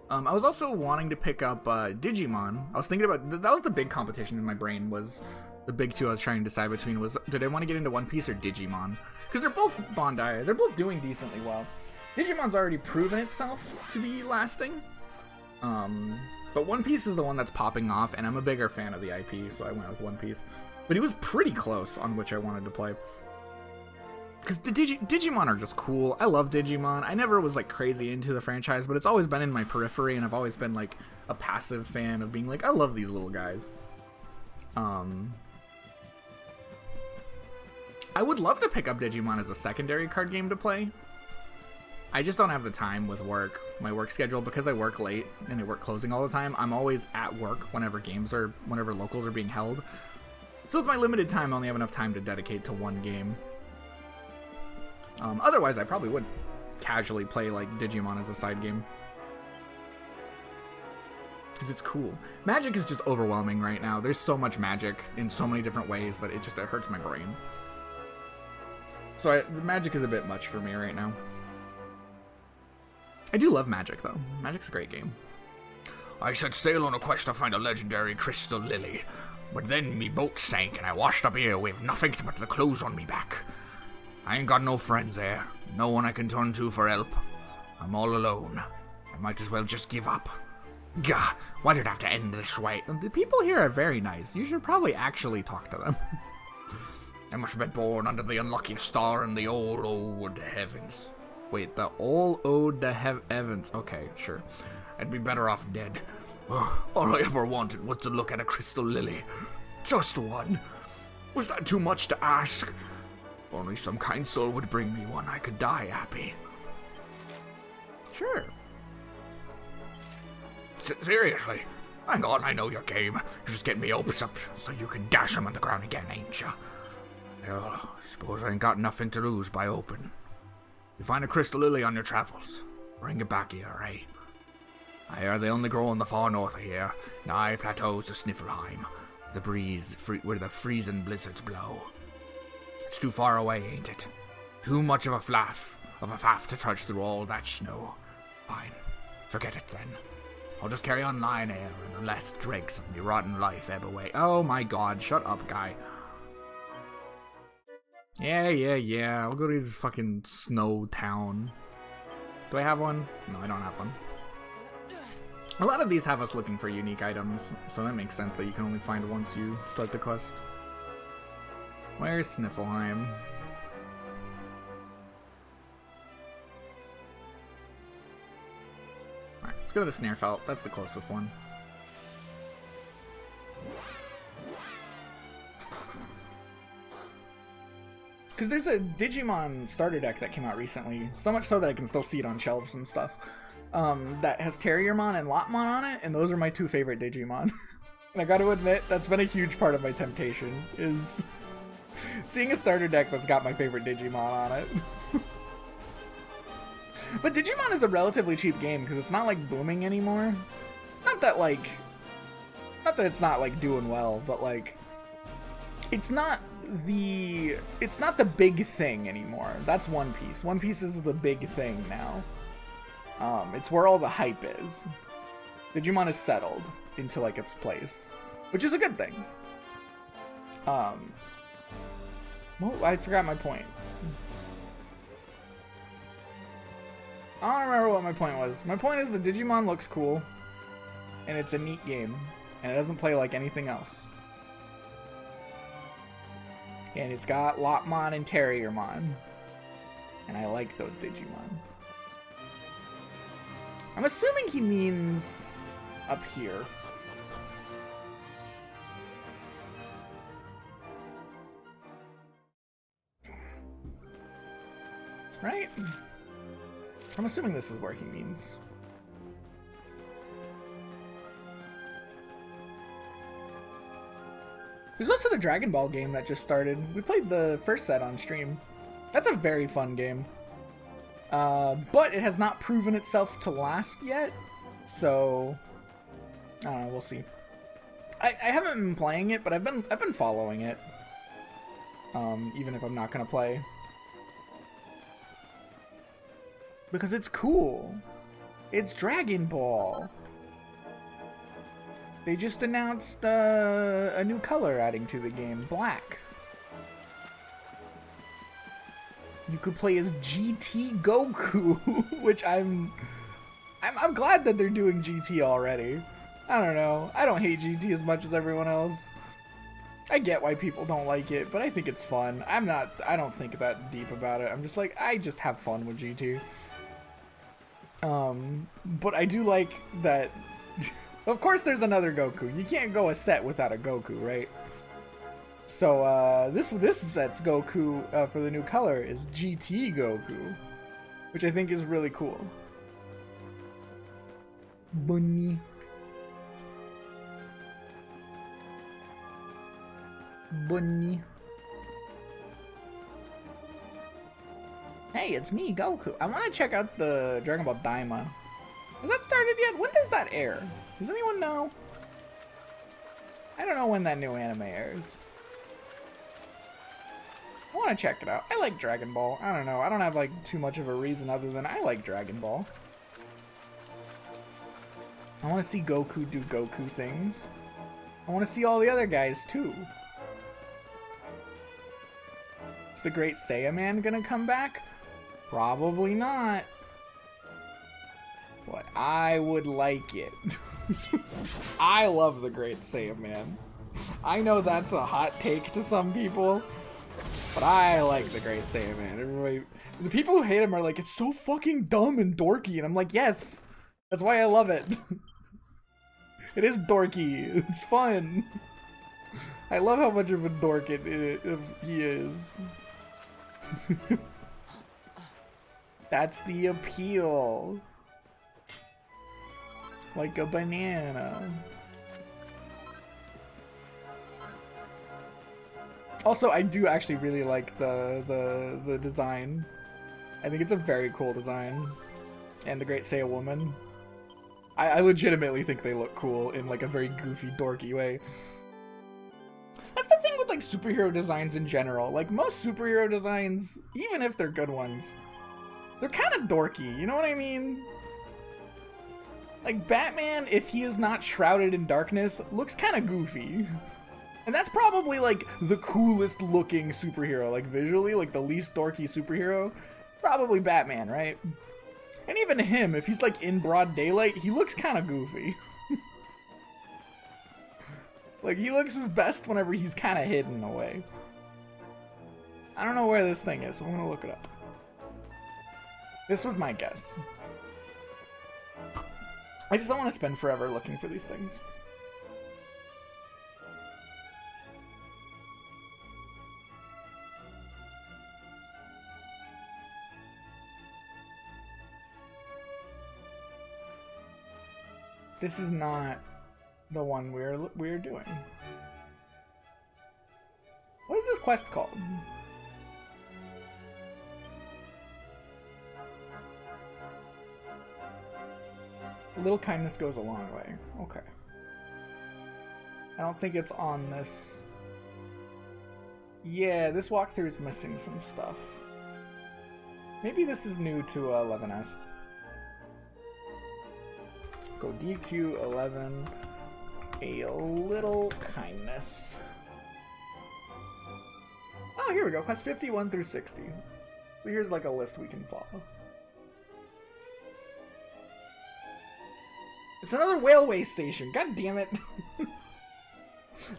I was also wanting to pick up Digimon. I was thinking about... That was the big competition in my brain, was... The big two I was trying to decide between was... Did I want to get into One Piece or Digimon? Because they're both Bandai. They're both doing decently well. Digimon's already proven itself to be lasting. But One Piece is the one that's popping off, and I'm a bigger fan of the IP, so I went with One Piece. But he was pretty close on which I wanted to play. Because the Digimon are just cool. I love Digimon. I never was, like, crazy into the franchise, but it's always been in my periphery, and I've always been, like, a passive fan of being like, I love these little guys. I would love to pick up Digimon as a secondary card game to play. I just don't have the time with work, my work schedule, because I work late and I work closing all the time. I'm always at work whenever locals are being held. So with my limited time, I only have enough time to dedicate to one game. Otherwise, I probably would casually play, like, Digimon as a side game. Because it's cool. Magic is just overwhelming right now. There's so much magic in so many different ways that it hurts my brain. So the magic is a bit much for me right now. I do love Magic, though. Magic's a great game. I set sail on a quest to find a legendary crystal lily, but then me boat sank and I washed up here with nothing but the clothes on me back. I ain't got no friends there, no one I can turn to for help. I'm all alone. I might as well just give up. Gah, why did it have to end this way? The people here are very nice. You should probably actually talk to them. I must have been born under the unluckiest star in the old heavens. Wait, the old heavens. Okay, sure. I'd be better off dead. All I ever wanted was to look at a crystal lily. Just one. Was that too much to ask? Only some kind soul would bring me one. I could die happy. Sure. Seriously? Hang on, I know your game. You just get me hopes up so you can dash them on the ground again, ain't ya? Well, suppose I ain't got nothing to lose by hoping. You find a crystal lily on your travels, bring it back here, eh? I hear they only grow in the far north of here, nigh plateaus of Sniffelheim, where the freezing blizzards blow. It's too far away, ain't it? Too much of a faff to trudge through all that snow. Fine, forget it then. I'll just carry on lying here, and the last dregs of me rotten life ebb away. Oh my god, shut up, guy. Yeah. I'll go to this fucking snow town. Do I have one? No, I don't have one. A lot of these have us looking for unique items, so that makes sense that you can only find once you start the quest. Where's Sniffelheim? Alright, let's go to the Snarefelt. That's the closest one. Because there's a Digimon starter deck that came out recently, so much so that I can still see it on shelves and stuff, that has Terriermon and Lopmon on it, and those are my two favorite Digimon. And I gotta admit, that's been a huge part of my temptation, is Seeing a starter deck that's got my favorite Digimon on it. But Digimon is a relatively cheap game because it's not like booming anymore. Not that it's not like doing well, but like it's not the big thing anymore. That's One Piece. One Piece is the big thing now. It's where all the hype is. Digimon is settled into like its place, which is a good thing. Well, I forgot my point. I don't remember what my point was. My point is the Digimon looks cool, and it's a neat game, and it doesn't play like anything else. And it's got Lopmon and Terriermon, and I like those Digimon. I'm assuming he means up here. Right? I'm assuming this is where he means. There's also the Dragon Ball game that just started. We played the first set on stream. That's a very fun game. But it has not proven itself to last yet. So I don't know, we'll see. I haven't been playing it, but I've been following it. Even if I'm not gonna play. Because it's cool. It's Dragon Ball. They just announced a new color adding to the game, black. You could play as GT Goku, which I'm glad that they're doing GT already. I don't know. I don't hate GT as much as everyone else. I get why people don't like it, but I think it's fun. I don't think that deep about it. I'm just like, I just have fun with GT. But I do like that. Of course there's another Goku. You can't go a set without a Goku, right? So this set's Goku for the new color is GT Goku, which I think is really cool. Bunny. Bunny. Hey, it's me, Goku. I want to check out the Dragon Ball Daima. Has that started yet? When does that air? Does anyone know? I don't know when that new anime airs. I want to check it out. I like Dragon Ball. I don't know. I don't have like too much of a reason other than I like Dragon Ball. I want to see Goku do Goku things. I want to see all the other guys too. Is the Great Saiyaman gonna come back? Probably not. But I would like it. I love the Great Saiyaman. I know that's a hot take to some people, but I like the Great Saiyaman. Everybody, the people who hate him are like, it's so fucking dumb and dorky, and I'm like, yes, that's why I love it. It is dorky. It's fun. I love how much of a dork he is. That's the appeal. Like a banana. Also, I do actually really like the design. I think it's a very cool design. And the Great Saiya Woman. I legitimately think they look cool in like a very goofy, dorky way. That's the thing with like superhero designs in general. Like most superhero designs, even if they're good ones, they're kind of dorky, you know what I mean? Like Batman, if he is not shrouded in darkness, looks kind of goofy. And that's probably like the coolest looking superhero, like visually, like the least dorky superhero. Probably Batman, right? And even him, if he's like in broad daylight, he looks kind of goofy. Like he looks his best whenever he's kind of hidden away. I don't know where this thing is, so I'm gonna look it up. This was my guess. I just don't want to spend forever looking for these things. This is not the one we're doing. What is this quest called? A little kindness goes a long way. Okay. I don't think it's on this. Yeah, this walkthrough is missing some stuff. Maybe this is new to 11S. Go DQ 11. A little kindness. Oh, here we go. Quest 51 through 60. So here's like a list we can follow. It's another railway station. God damn it.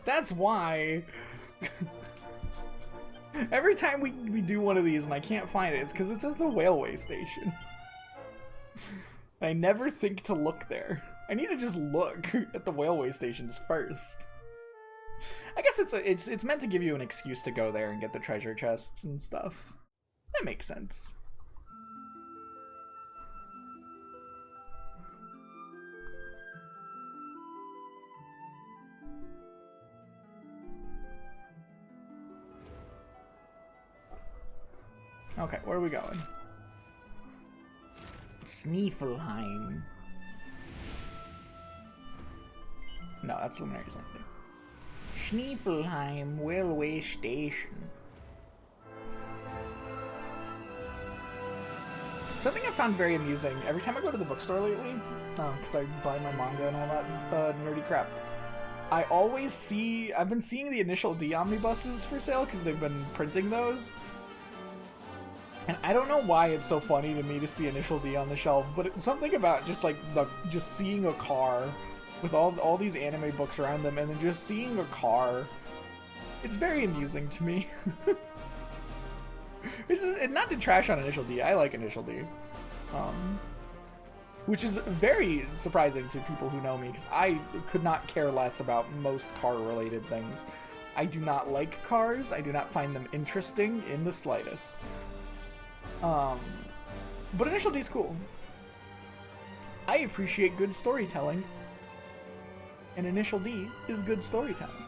That's why. Every time we do one of these and I can't find it, it's because it's at the railway station. I never think to look there. I need to just look at the railway stations first. I guess it's meant to give you an excuse to go there and get the treasure chests and stuff. That makes sense. Okay, where are we going? Sneeflheim. No, that's Luminary's Landing. Schneeflheim Railway Station. Something I found very amusing, every time I go to the bookstore lately, because I buy my manga and all that nerdy crap, I always see, I've been seeing the Initial D omnibuses for sale because they've been printing those. And I don't know why it's so funny to me to see Initial D on the shelf, but it's something about just like just seeing a car with all these anime books around them, and then just seeing a car. It's very amusing to me. It's not to trash on Initial D. I like Initial D, which is very surprising to people who know me because I could not care less about most car-related things. I do not like cars. I do not find them interesting in the slightest. But Initial D is cool. I appreciate good storytelling, and Initial D is good storytelling.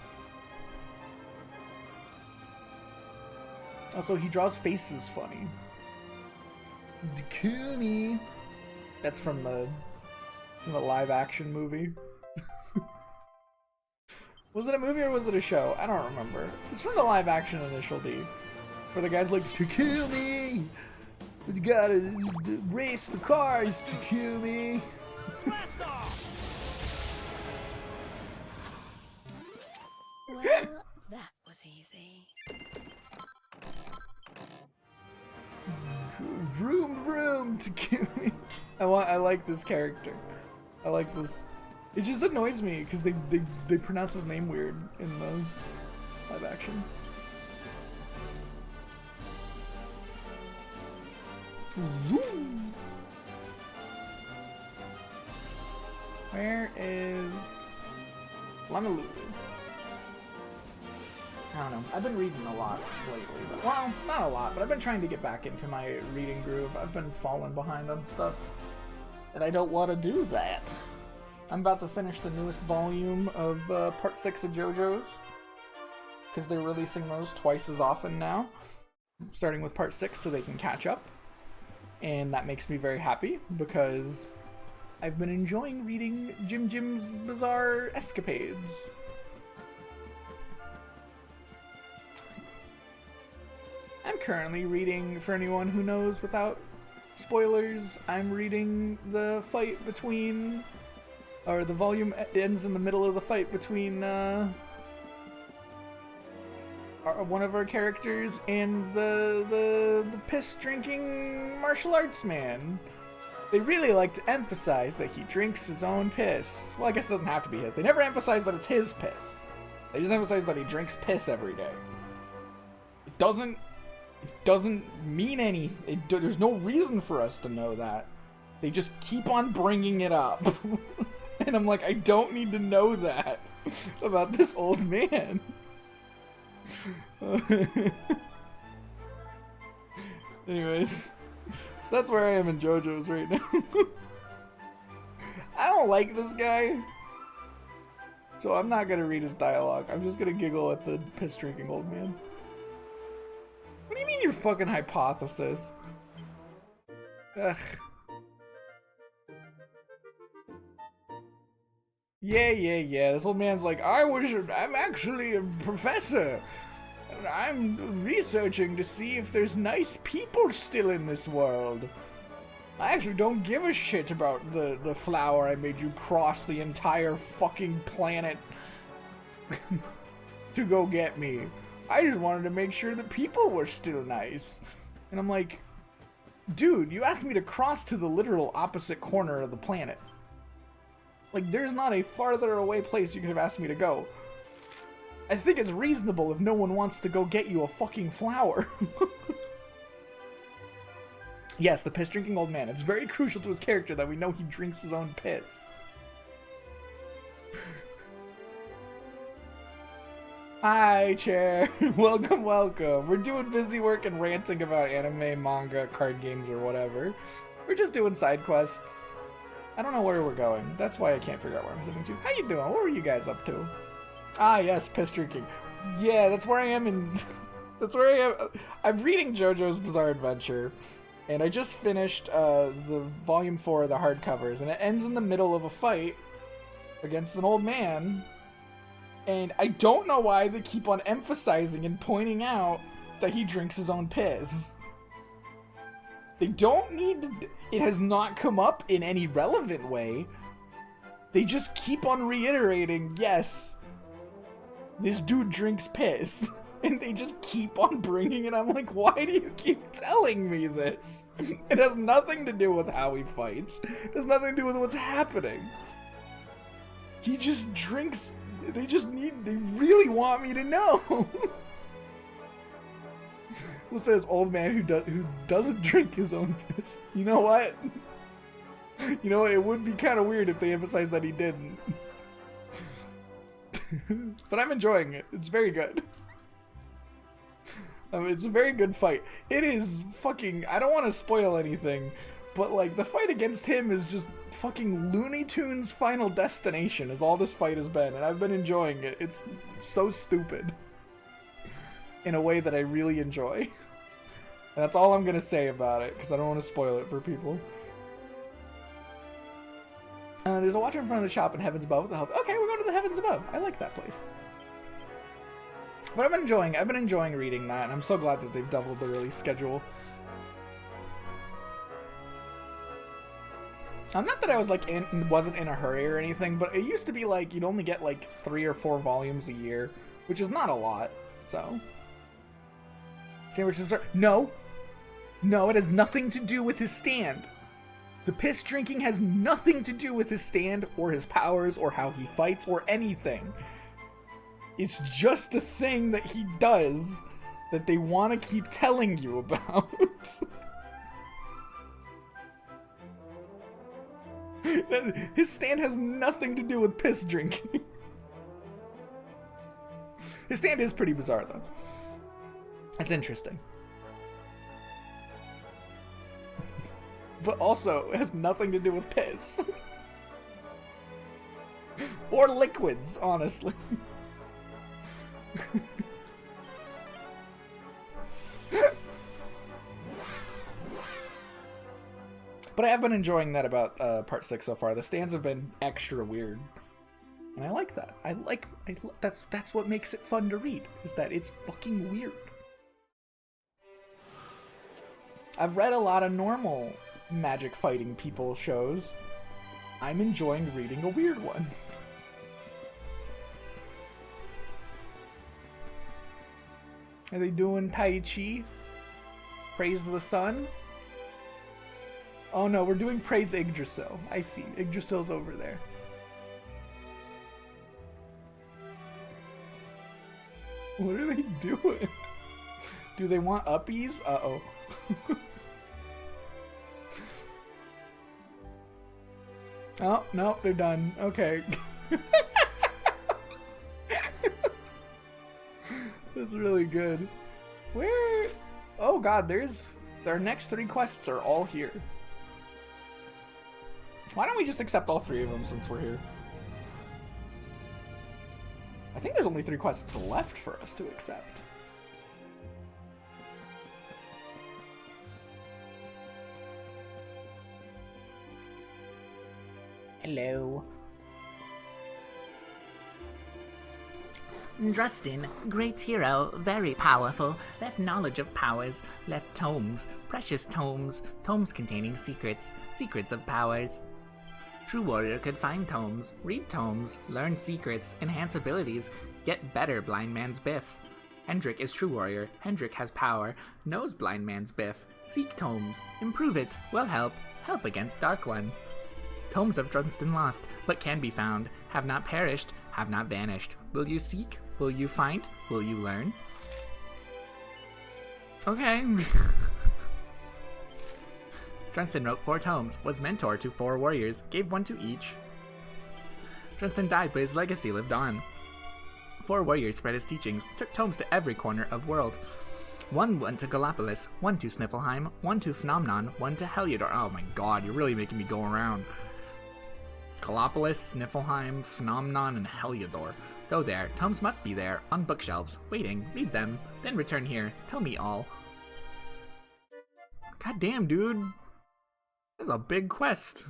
Also, he draws faces funny. Dakuni. That's from the live-action movie. Was it a movie or was it a show? I don't remember. It's from the live-action Initial D, where the guy's like, Takumi! You gotta race the cars, Takumi! Blast off! Well, that was easy. Vroom vroom, Takumi! I like this character. I like this. It just annoys me because they pronounce his name weird in the live action. Zoom! Where is Lamilulu? I don't know. I've been reading a lot lately. But, well, not a lot, but I've been trying to get back into my reading groove. I've been falling behind on stuff, and I don't want to do that. I'm about to finish the newest volume of Part 6 of JoJo's, because they're releasing those twice as often now, starting with Part 6 so they can catch up. And that makes me very happy, because I've been enjoying reading Jim's Bizarre Escapades. I'm currently reading, for anyone who knows without spoilers, I'm reading the fight between, or the volume ends in the middle of the fight between one of our characters and the piss-drinking martial arts man. They really like to emphasize that he drinks his own piss. Well, I guess it doesn't have to be his. They never emphasize that it's his piss. They just emphasize that he drinks piss every day. It doesn't mean anything. There's no reason for us to know that. They just keep on bringing it up. And I'm like, I don't need to know that about this old man. Anyways, so that's where I am in JoJo's right now. I don't like this guy, so I'm not gonna read his dialogue. I'm just gonna giggle at the piss-drinking old man. your fucking hypothesis. Ugh. Yeah. This old man's like, I'm actually a professor. And I'm researching to see if there's nice people still in this world. I actually don't give a shit about the flower I made you cross the entire fucking planet to go get me. I just wanted to make sure that people were still nice. And I'm like, dude, you asked me to cross to the literal opposite corner of the planet. Like, there's not a farther away place you could have asked me to go. I think it's reasonable if no one wants to go get you a fucking flower. Yes, the piss-drinking old man. It's very crucial to his character that we know he drinks his own piss. Hi, Chair. Welcome. We're doing busy work and ranting about anime, manga, card games, or whatever. We're just doing side quests. I don't know where we're going. That's why I can't figure out where I'm sitting to. How you doing? What were you guys up to? Ah, yes, piss drinking. Yeah, that's where I am in... that's where I am. I'm reading JoJo's Bizarre Adventure, and I just finished the Volume 4 of the hardcovers, and it ends in the middle of a fight against an old man, and I don't know why they keep on emphasizing and pointing out that he drinks his own piss. They don't need to... It has not come up in any relevant way. They just keep on reiterating, yes, this dude drinks piss. And they just keep on bringing it. I'm like, why do you keep telling me this? It has nothing to do with how he fights. It has nothing to do with what's happening. He just drinks... They really want me to know. Who says old man who doesn't drink his own piss? You know what? You know, it would be kind of weird if they emphasized that he didn't. But I'm enjoying it. It's very good. It's a very good fight. It is fucking... I don't want to spoil anything, but like the fight against him is just fucking Looney Tunes Final Destination is all this fight has been, and I've been enjoying it. It's so stupid. In a way that I really enjoy. And that's all I'm gonna say about it, because I don't want to spoil it for people. There's a watcher in front of the shop in Heavens Above with the health. Okay, we're going to the Heavens Above. I like that place. But I've been enjoying reading that, and I'm so glad that they've doubled the release schedule. Not that I was like wasn't in a hurry or anything, but it used to be like you'd only get like 3 or 4 volumes a year, which is not a lot. So, no, it has nothing to do with his stand. The piss drinking has nothing to do with his stand or his powers or how he fights or anything. It's just a thing that he does that they want to keep telling you about. His stand has nothing to do with piss drinking. His stand is pretty bizarre, though. It's interesting. But also, it has nothing to do with piss. Or liquids, honestly. But I have been enjoying that about part 6 so far. The stands have been extra weird. And I like that. That's what makes it fun to read, is that it's fucking weird. I've read a lot of normal magic fighting people shows. I'm enjoying reading a weird one. Are they doing Tai Chi? Praise the sun? Oh no, we're doing Praise Yggdrasil. I see. Yggdrasil's over there. What are they doing? Do they want uppies? Uh-oh. Oh, no, they're done. Okay. That's really good. Where? Oh god, their next 3 quests are all here. Why don't we just accept all 3 of them since we're here? I think there's only 3 quests left for us to accept. Hello. Drustin, great hero, very powerful, left knowledge of powers, left tomes, precious tomes, tomes containing secrets, secrets of powers. True warrior could find tomes, read tomes, learn secrets, enhance abilities, get better blind man's biff. Hendrik is true warrior, Hendrik has power, knows blind man's biff, seek tomes, improve it, will help, help against Dark One. Tomes of Drustin lost, but can be found, have not perished, have not vanished. Will you seek? Will you find? Will you learn? Okay. Drustin wrote 4 tomes, was mentor to 4 warriors, gave 1 to each. Drustin died, but his legacy lived on. 4 warriors spread his teachings, took tomes to every corner of world. 1 went to Gallipolis, 1 to Sniffelheim, 1 to Phnomnon, 1 to Heliodor. Oh my god, you're really making me go around. Gallipolis, Sniffelheim, Phnomnon, and Heliodor. Go there. Tomes must be there, on bookshelves, waiting. Read them, then return here. Tell me all. God damn, dude. That's a big quest.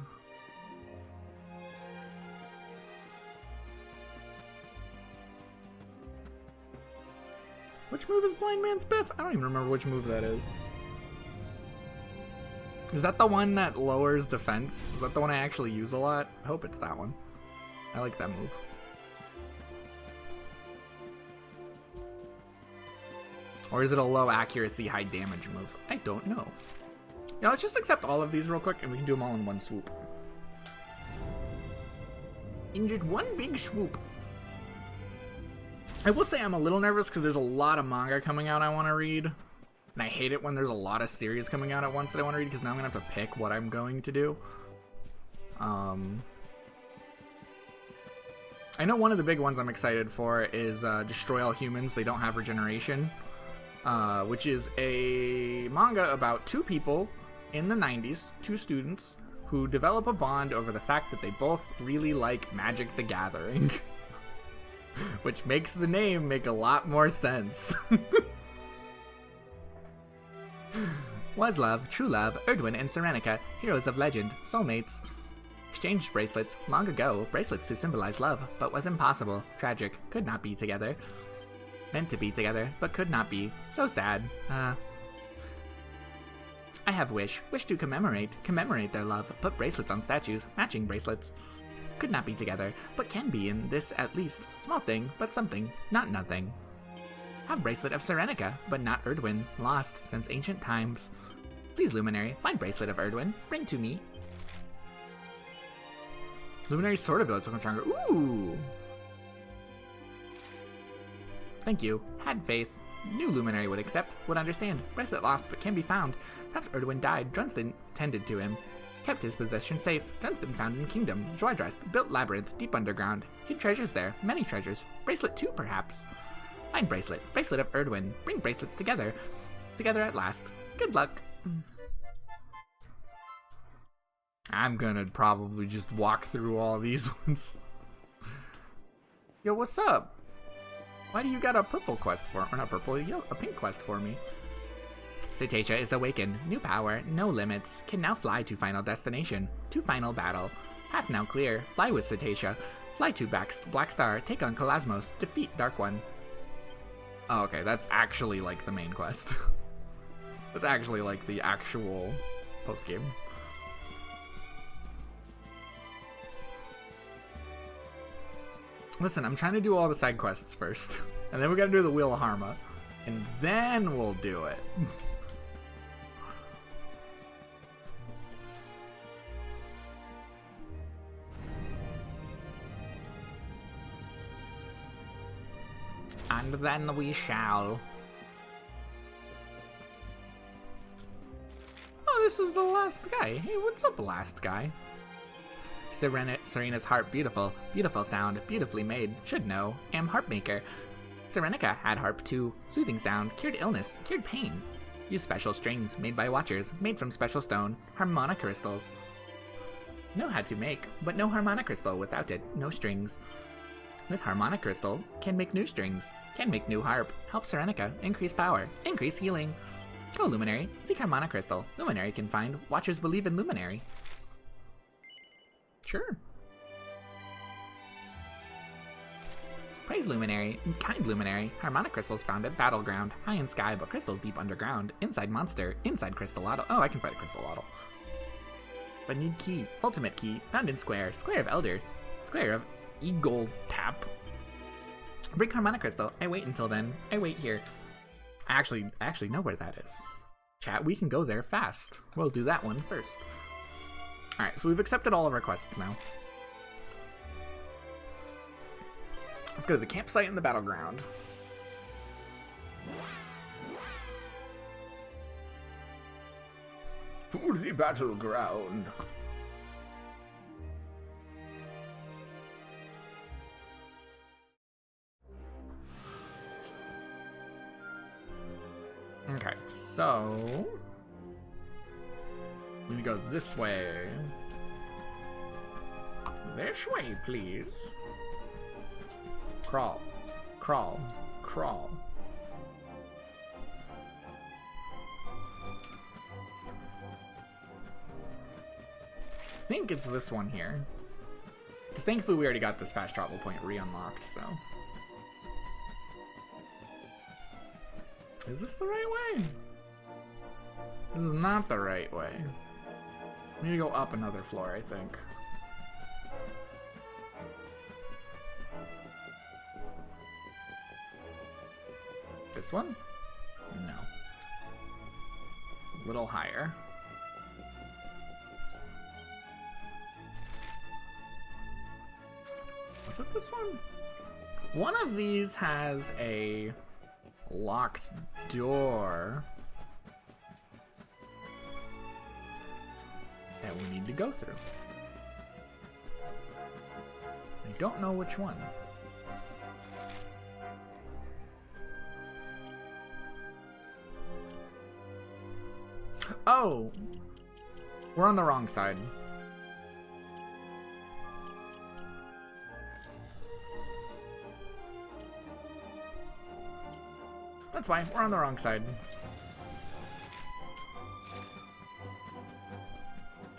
Which move is Blind Man's Biff? I don't even remember which move that is. Is that the one that lowers defense? Is that the one I actually use a lot? I hope it's that one. I like that move. Or is it a low accuracy, high damage move? I don't know. Yeah, let's just accept all of these real quick and we can do them all in one swoop. Injured one big swoop. I will say I'm a little nervous because there's a lot of manga coming out I want to read. And I hate it when there's a lot of series coming out at once that I want to read because now I'm going to have to pick what I'm going to do. I know one of the big ones I'm excited for is Destroy All Humans, They Don't Have Regeneration. Which is a manga about 2 people in the 90s, 2 students, who develop a bond over the fact that they both really like Magic the Gathering. Which makes the name make a lot more sense. Was love, true love, Erdwin and Serenica, heroes of legend, soulmates. Exchanged bracelets, long ago, bracelets to symbolize love, but was impossible, tragic, could not be together. Meant to be together, but could not be. So sad. I have wish to commemorate their love, put bracelets on statues, matching bracelets. Could not be together, but can be in this at least. Small thing, but something, not nothing. Have bracelet of Serenica, but not Erdwin, lost since ancient times. Please, Luminary, find bracelet of Erdwin, bring to me. Luminary's sword ability is looking stronger. Ooh! Thank you. Had faith. Knew Luminary would accept, would understand. Bracelet lost, but can be found. Perhaps Erdwin died. Drustin tended to him. Kept his possession safe. Drustin found in Kingdom. Joydrest. Built labyrinth. Deep underground. Hid treasures there. Many treasures. Bracelet too, perhaps. Find bracelet. Bracelet of Erdwin. Bring bracelets together. Together at last. Good luck. I'm gonna probably just walk through all these ones. Yo, what's up? Why do you got a purple quest for, or not purple, a pink quest for me? Cetacea is awakened, new power, no limits, can now fly to final destination, to final battle. Path now clear, fly with Cetacea, fly to Black Star, take on Kalasmos, defeat Dark One. Oh, okay, that's actually like the main quest. That's actually like the actual post-game. Listen, I'm trying to do all the side quests first. And then we gotta do the Wheel of Harma. And then we'll do it. And then we shall. Oh, this is the last guy. Hey, what's up, last guy? Serena's harp beautiful, beautiful sound, beautifully made, should know, am harpmaker. Serenica had harp too, soothing sound, cured illness, cured pain. Use special strings, made by watchers, made from special stone, harmonica crystals. Know how to make, but no harmonica crystal without it, no strings. With harmonica crystal, can make new strings, can make new harp, help Serenica, increase power, increase healing. Go Luminary, seek harmonica crystal, Luminary can find, watchers believe in Luminary. Sure. Praise Luminary, kind Luminary, harmonic crystals found at Battleground, high in sky but crystals deep underground, inside monster, inside Crystalotl. Oh, I can fight a Crystalotl. But need key, ultimate key, found in square, square of Elder, square of Eagle Tap. Bring harmonic crystal, I wait until then, I wait here. I actually know where that is. Chat, we can go there fast. We'll do that one first. Alright, so we've accepted all of our quests now. Let's go to the campsite in the battleground. To the battleground. Okay, so we need to go this way. This way, please. Crawl, crawl, crawl. I think it's this one here. Because thankfully we already got this fast travel point re-unlocked, so. Is this the right way? This is not the right way. We need to go up another floor, I think. This one? No. A little higher. Was it this one? One of these has a locked door that we need to go through. I don't know which one. Oh! We're on the wrong side. That's fine, we're on the wrong side.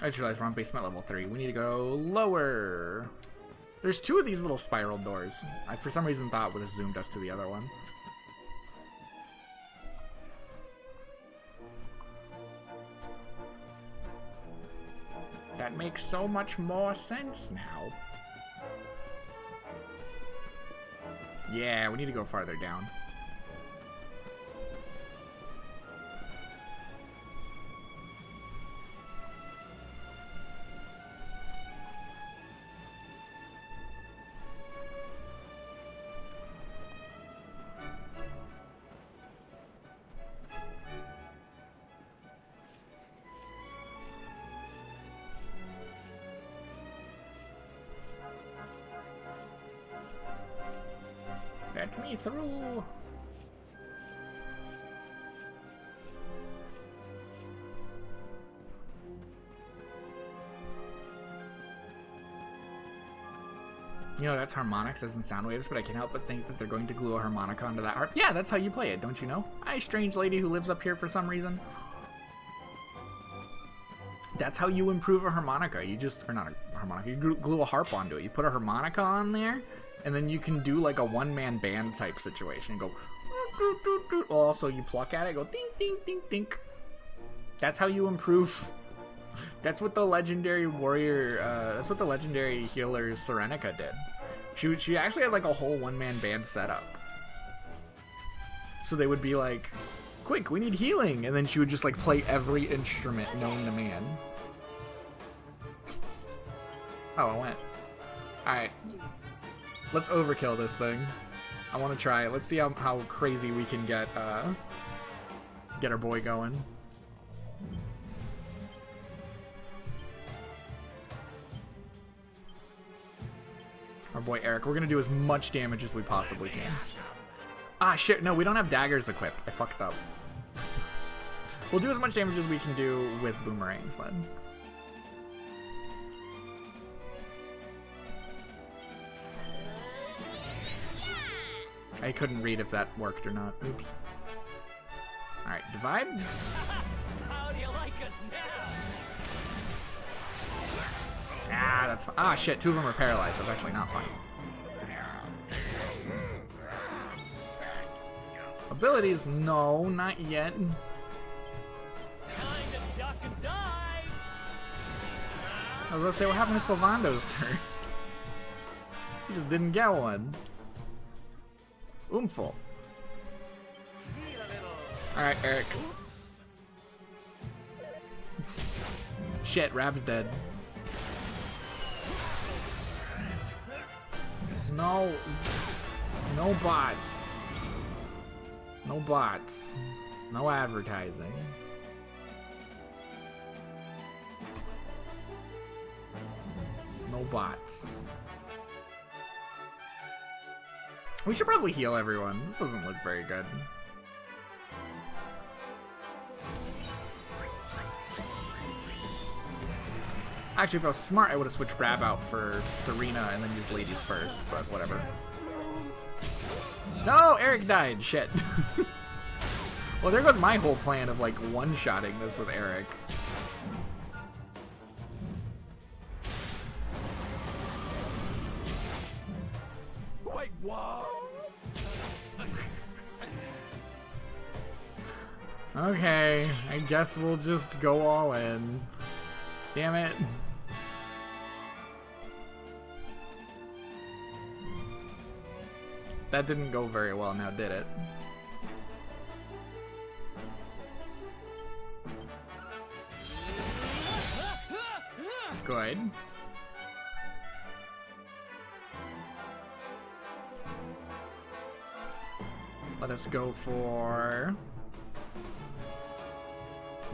I just realized we're on basement level 3. We need to go lower. There's 2 of these little spiral doors. I for some reason thought would have zoomed us to the other one. That makes so much more sense now. Yeah, we need to go farther down. Let me through. You know, that's harmonics as in sound waves, but I can't help but think that they're going to glue a harmonica onto that harp. Yeah, that's how you play it, don't you know? Hi, strange lady who lives up here for some reason. That's how you improve a harmonica. You just, or not a harmonica, you glue a harp onto it. You put a harmonica on there, and then you can do like a one-man band type situation. Go, also you pluck at it, go ding, ding, ding, ding. That's how you improve. That's what the legendary warrior, that's what the legendary healer Serenica did. She actually had like a whole one-man band setup. So they would be like, quick, we need healing. And then she would just like play every instrument known to man. Oh, I went. Alright. Let's overkill this thing. I want to try it. Let's see how crazy we can get our boy going. Our boy Eric. We're going to do as much damage as we possibly can. Ah, shit. No, we don't have daggers equipped. I fucked up. We'll do as much damage as we can do with boomerangs then. I couldn't read if that worked or not. Oops. Alright, divide. How do you like us now? Ah, that's fine. Ah, shit, 2 of them are paralyzed. That's actually not fun. Abilities? No, not yet. Time to duck and dive. I was gonna say, what happened to Sylvando's turn? He just didn't get one. Oomful. Alright, Eric. Shit, Rab's dead. No. No bots. No bots. No advertising. No bots. We should probably heal everyone. This doesn't look very good. Actually, if I was smart, I would have switched Rab out for Serena and then used ladies first, but whatever. No, Eric died. Shit. Well, there goes my whole plan of like one-shotting this with Eric. Wait, what? Okay, I guess we'll just go all in. Damn it. That didn't go very well now, did it? Good. Let us go for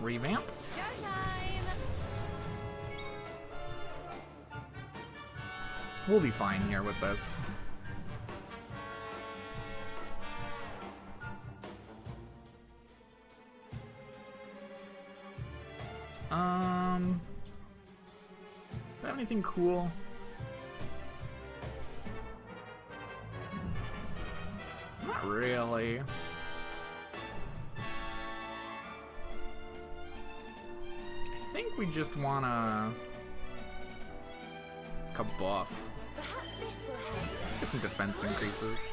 revamp. We'll be fine here with this. Do I have anything cool? Not really. I think we just wanna buff. Perhaps this will help. Get some defense increases.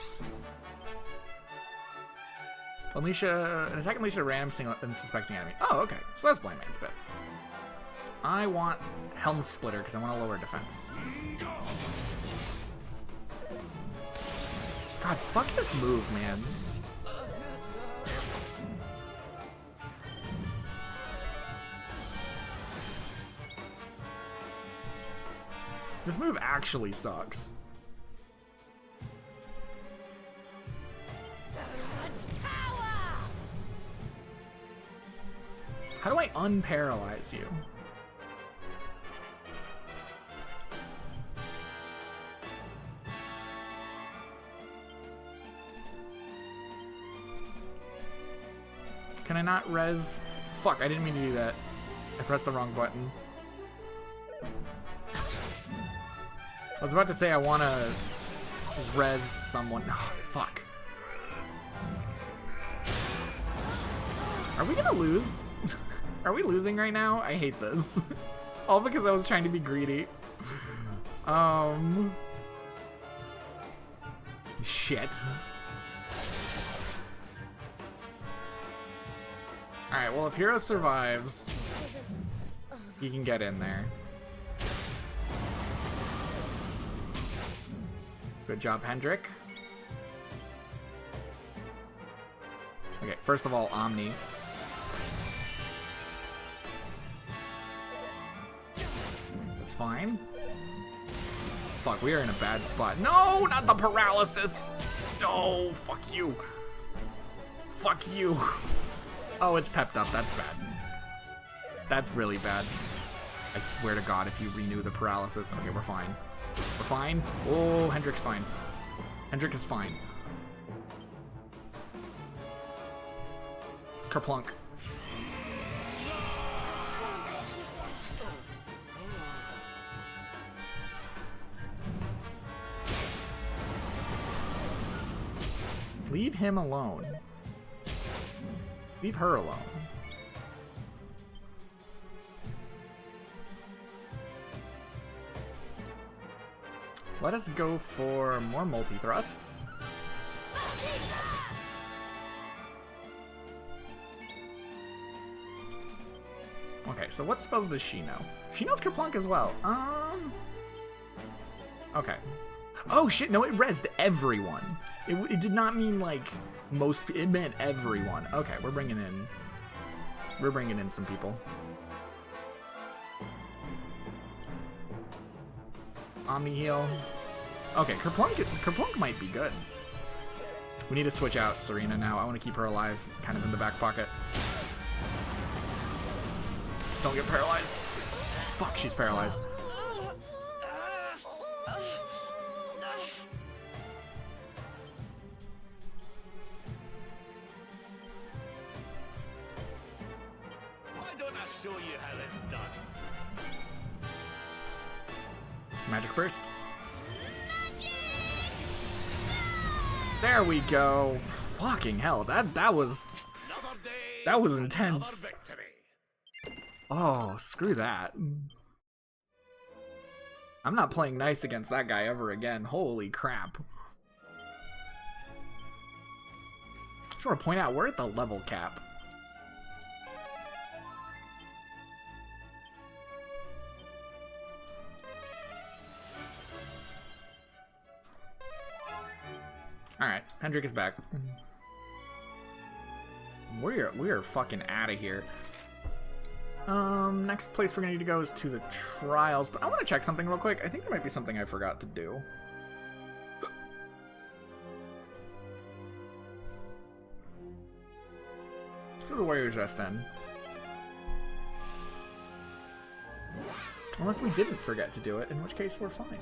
Alicia, an attack Alicia random single unsuspecting enemy. Oh, okay. So that's Blind Man's Biff. I want Helm Splitter because I want to lower defense. God, fuck this move, man. This move actually sucks. So much power! How do I unparalyze you? Can I not res? Fuck, I didn't mean to do that. I pressed the wrong button. I was about to say I want to res someone. Oh, fuck. Are we gonna lose? Are we losing right now? I hate this. All because I was trying to be greedy. Shit. Alright, well, if Hero survives, he can get in there. Good job, Hendrik. Okay, first of all, Omni. That's fine. Fuck, we are in a bad spot. No, not the paralysis! No, fuck you. Fuck you. Oh, it's pepped up. That's bad. That's really bad. I swear to God, if you renew the paralysis. Okay, we're fine. We're fine. Oh, Hendrik's fine. Hendrik is fine. Kerplunk. Leave him alone. Leave her alone. Let us go for more multi-thrusts. Okay, so what spells does she know? She knows Kerplunk as well. Okay. Oh shit, no, it rezzed everyone. It did not mean like most, it meant everyone. Okay, we're bringing in some people. Omni heal. Okay, Kerplunk might be good. We need to switch out Serena now. I want to keep her alive, kind of in the back pocket. Don't get paralyzed. Fuck, she's paralyzed. Why don't I show you how it's done? Magic burst. There we go. Fucking hell, that was Another day, that was another intense. victory. Oh, screw that. I'm not playing nice against that guy ever again. Holy crap. Just want to point out, we're at the level cap. Alright, Hendrik is back. We are fucking out of here. Next place we're gonna need to go is to the trials, but I want to check something real quick. I think there might be something I forgot to do. Throw the Warrior's Rest in. Unless we didn't forget to do it, in which case we're fine.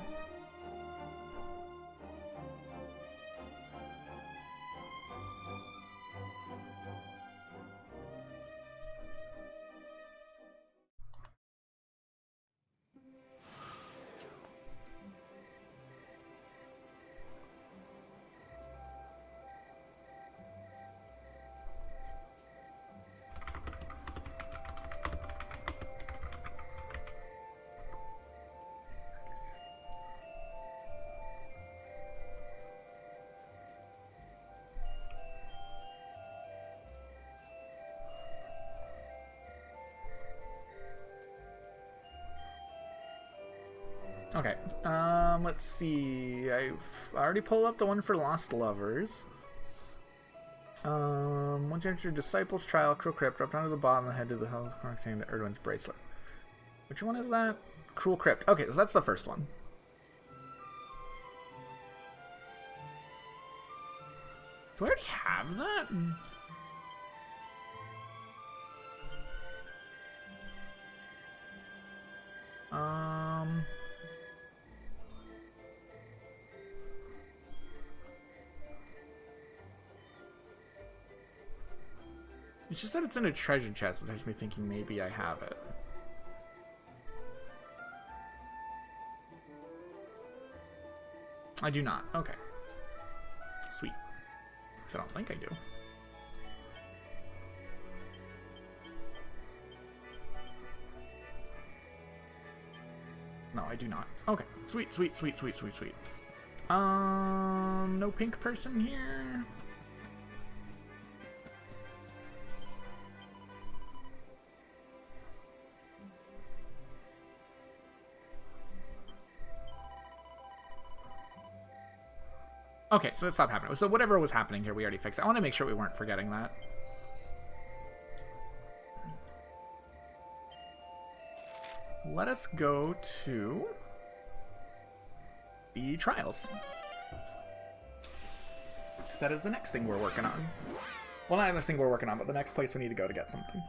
Okay, let's see. I've already pulled up the one for Lost Lovers. Once you enter your Disciples Trial, Cruel Crypt, drop down to the bottom and head to the hell containing the Erdwin's Bracelet. Which one is that? Cruel Crypt. Okay, so that's the first one. Do I already have that? It's just that it's in a treasure chest, which has me thinking maybe I have it. I do not. Okay. Sweet. Because I don't think I do. No, I do not. Okay. Sweet, sweet, sweet, sweet, sweet, sweet. No pink person here. Okay, so that stopped happening. So whatever was happening here, we already fixed it. I want to make sure we weren't forgetting that. Let us go to the trials. Because that is the next thing we're working on. Well, not the next thing we're working on, but the next place we need to go to get something.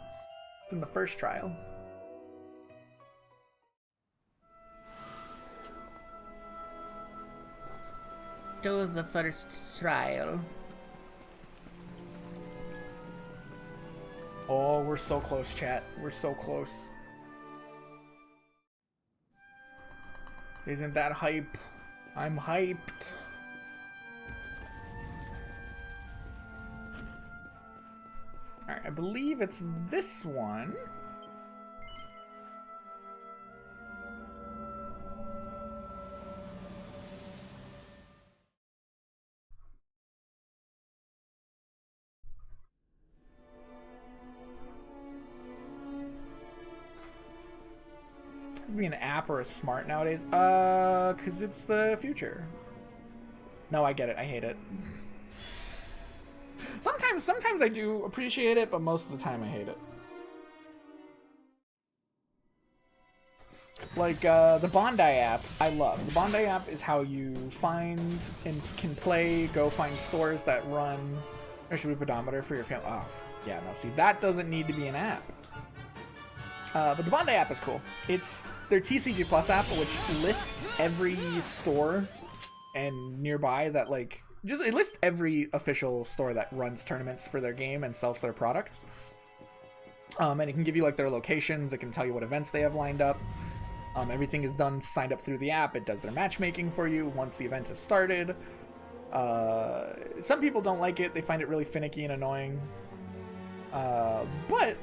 It's in the first trial. Choose the first trial. Oh, we're so close, chat. We're so close. Isn't that hype? I'm hyped. Alright, I believe it's this one. be an app or a smart nowadays? Cause it's the future. No, I get it. I hate it. Sometimes I do appreciate it, but most of the time I hate it. Like, the Bondi app, I love. The Bondi app is how you find and can play, go find stores that run... There should be a pedometer for your family. Oh, yeah, no, see, that doesn't need to be an app. But the Bondi app is cool. It's their TCG Plus app, which lists every store and nearby that, like... it lists every official store that runs tournaments for their game and sells their products. And it can give you, like, their locations. It can tell you what events they have lined up. Everything is done signed up through the app. It does their matchmaking for you once the event has started. Some people don't like it. They find it really finicky and annoying. But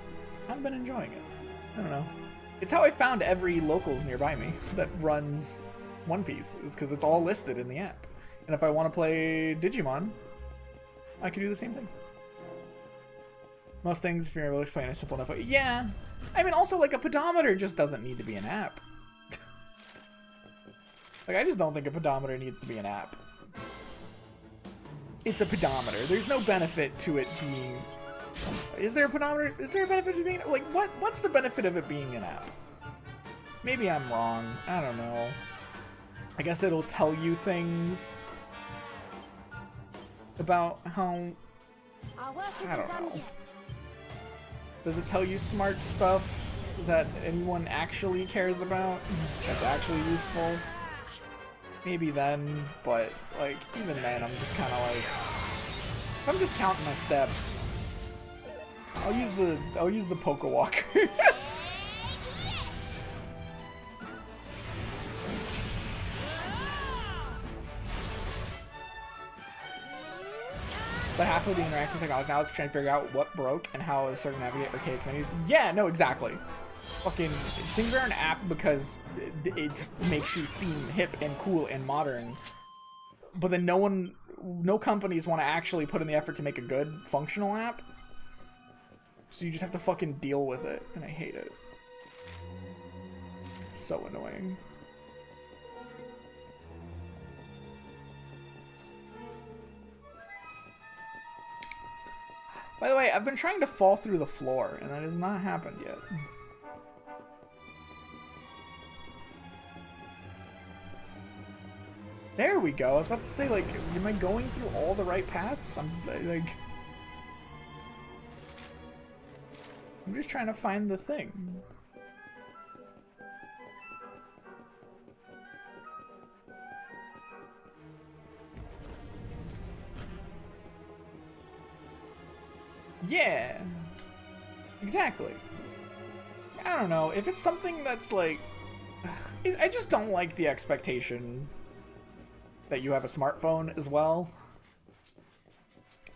I've been enjoying it. I don't know. It's how I found every locals nearby me that runs One Piece, is because it's all listed in the app. And if I want to play Digimon, I can do the same thing. Most things, if you're able to explain it simple enough way. Yeah. I mean, also, like, a pedometer just doesn't need to be an app. Like, I just don't think a pedometer needs to be an app. It's a pedometer. There's no benefit to it being... Is there a pedometer? Is there a benefit to being... Like, what's the benefit of it being an app? Maybe I'm wrong. I don't know. I guess it'll tell you things about how... Our work I isn't don't done know. yet. Does it tell you smart stuff that anyone actually cares about? That's actually useful? Maybe then, but, like, even then, I'm just kind of like... If I'm just counting my steps, I'll use the Poke Walker. But half of the interactive technology now is trying to figure out what broke and how to sort of navigate archaic menus. Yeah, no, exactly. Fucking things are an app because it just makes you seem hip and cool and modern. But then no companies want to actually put in the effort to make a good functional app. So you just have to fucking deal with it, and I hate it. It's so annoying. By the way, I've been trying to fall through the floor, and that has not happened yet. There we go. I was about to say, like, am I going through all the right paths? I'm just trying to find the thing. Yeah, exactly. I don't know, if it's something that's like... I just don't like the expectation that you have a smartphone as well.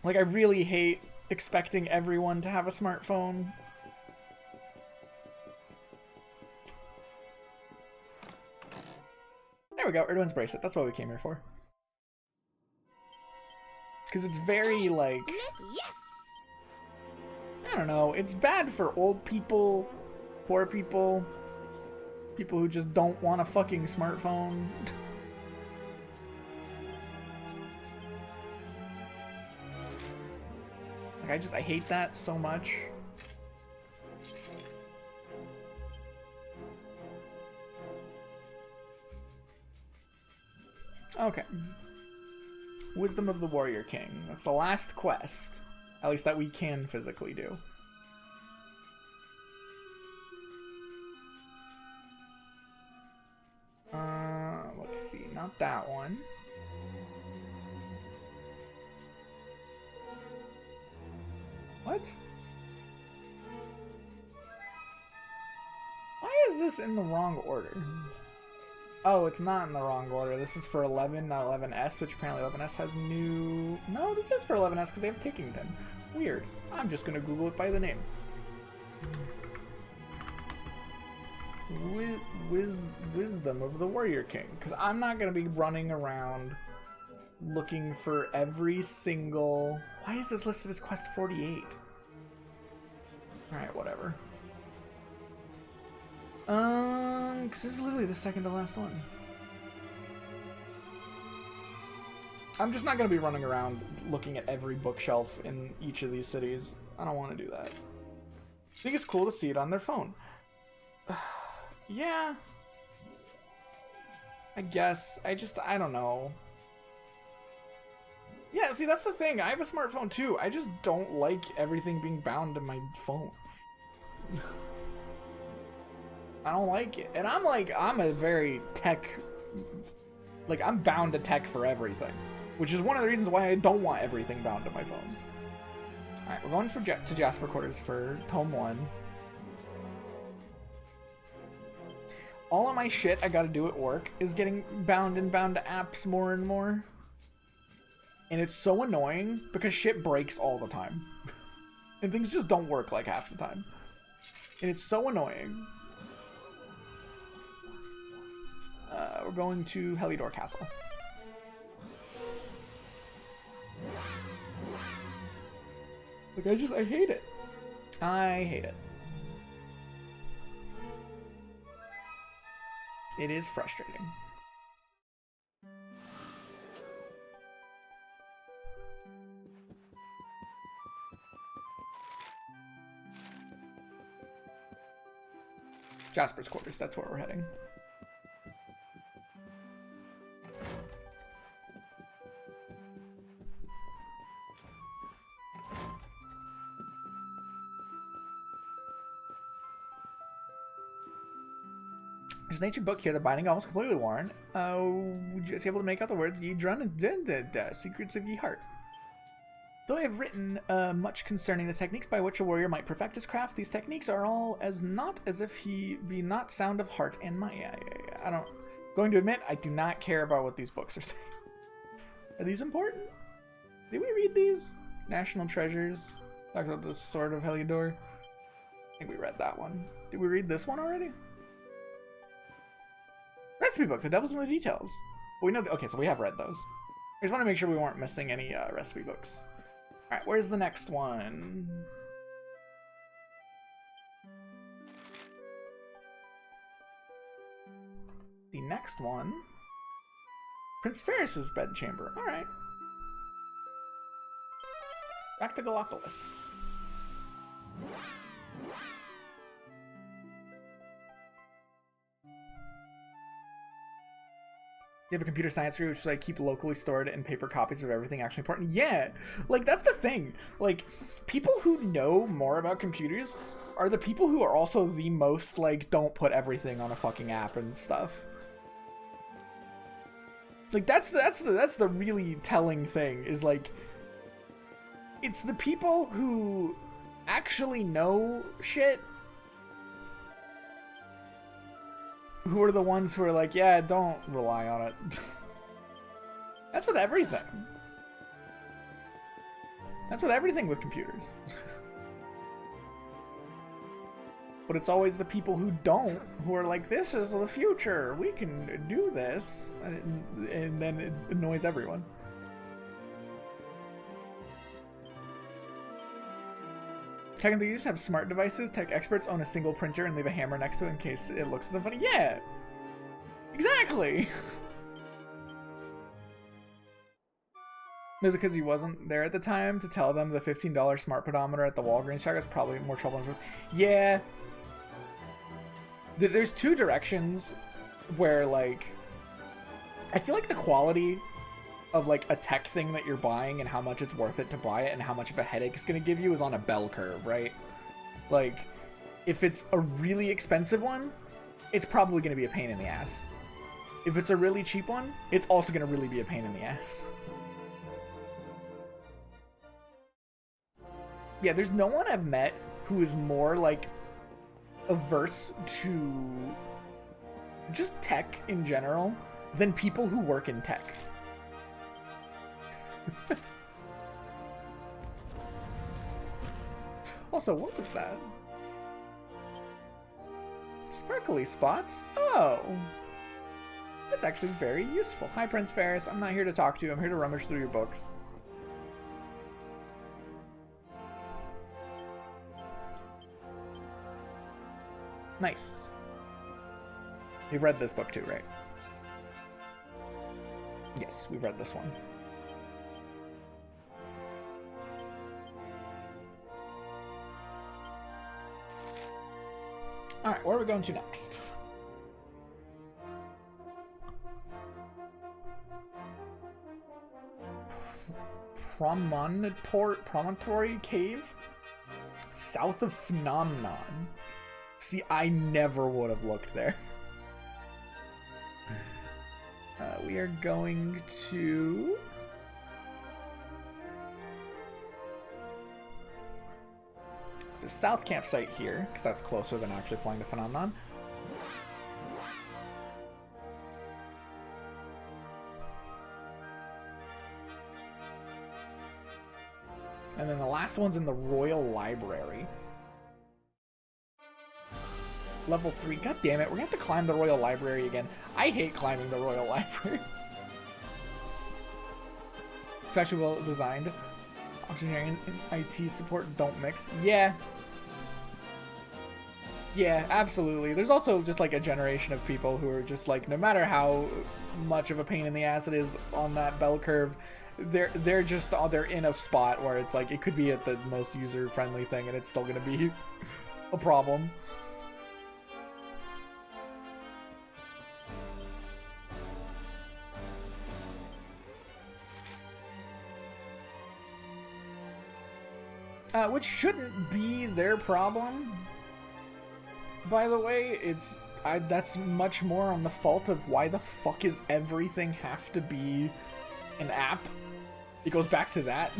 Like, I really hate expecting everyone to have a smartphone. There we go, Erdwin's Bracelet. That's what we came here for. Because it's very, like... Yes! I don't know, it's bad for old people, poor people, people who just don't want a fucking smartphone. Like, I hate that so much. Okay. Wisdom of the Warrior King. That's the last quest. At least that we can physically do. Let's see, not that one. What? Why is this in the wrong order? Oh, it's not in the wrong order. This is for 11, not 11S, which apparently 11S has new... No, this is for 11S because they have Tickington. Weird. I'm just going to Google it by the name. Wisdom of the Warrior King. Because I'm not going to be running around looking for every single... Why is this listed as Quest 48? Alright, whatever. Because this is literally the second to last one. I'm just not going to be running around looking at every bookshelf in each of these cities. I don't want to do that. I think it's cool to see it on their phone. Yeah. I guess. I don't know. Yeah, see, that's the thing. I have a smartphone too. I just don't like everything being bound to my phone. I don't like it. And I'm a very tech... Like, I'm bound to tech for everything. Which is one of the reasons why I don't want everything bound to my phone. Alright, we're going to Jasper Quarters for Tome 1. All of my shit I gotta do at work is getting bound to apps more and more. And it's so annoying because shit breaks all the time. And things just don't work like half the time. And it's so annoying. We're going to Helidor Castle. Like, I hate it. I hate it. It is frustrating. Jasper's Quarters, that's where we're heading. There's an ancient book here, the binding almost completely worn. Would you be able to make out the words Ye Drun and Secrets of Ye Heart? Though I have written much concerning the techniques by which a warrior might perfect his craft, these techniques are all as not as if he be not sound of heart and mind. I don't... Going to admit, I do not care about what these books are saying. Are these important? Did we read these? National Treasures. Talked about the Sword of Heliodor. I think we read that one. Did we read this one already? Recipe book, the devil's in the details. We know, okay, so we have read those. I just want to make sure we weren't missing any recipe books. Alright, where's the next one? The next one? Prince Ferris's bedchamber. Alright. Back to Gallopolis. You have a computer science degree, which is like keep locally stored and paper copies of everything actually important. Yeah, like that's the thing. Like people who know more about computers are the people who are also the most like don't put everything on a fucking app and stuff. Like that's the really telling thing is like it's the people who actually know shit who are the ones who are like, yeah, don't rely on it. That's with everything. That's with everything with computers. But it's always the people who don't, who are like, this is the future, we can do this. And then it annoys everyone. Tech enthusiasts have smart devices. Tech experts own a single printer and leave a hammer next to it in case it looks at them funny. Yeah! Exactly! Is it because he wasn't there at the time to tell them the $15 smart pedometer at the Walgreens shop is probably more trouble than yeah. There's two directions where, like, I feel like the quality of like a tech thing that you're buying and how much it's worth it to buy it and how much of a headache it's going to give you is on a bell curve, right? Like, if it's a really expensive one, it's probably going to be a pain in the ass. If it's a really cheap one, it's also going to really be a pain in the ass. Yeah, there's no one I've met who is more like averse to just tech in general than people who work in tech. Also, what was that? Sparkly spots? Oh! That's actually very useful. Hi, Prince Ferris. I'm not here to talk to you. I'm here to rummage through your books. Nice. You've read this book too, right? Yes, we've read this one. Alright, where are we going to next? Promontory Cave? South of Phenomenon. See, I never would have looked there. We are going to... the south campsite here, because that's closer than actually flying to Phenomenon. And then the last one's in the Royal Library. Level 3. God damn it, we're gonna have to climb the Royal Library again. I hate climbing the Royal Library. Especially well designed. Engineering and IT support don't mix. Yeah. Yeah, absolutely. There's also just like a generation of people who are just like, no matter how much of a pain in the ass it is on that bell curve, they're just they're in a spot where it's like it could be at the most user-friendly thing and it's still gonna be a problem. Which shouldn't be their problem. By the way, that's much more on the fault of why the fuck is everything have to be an app? It goes back to that.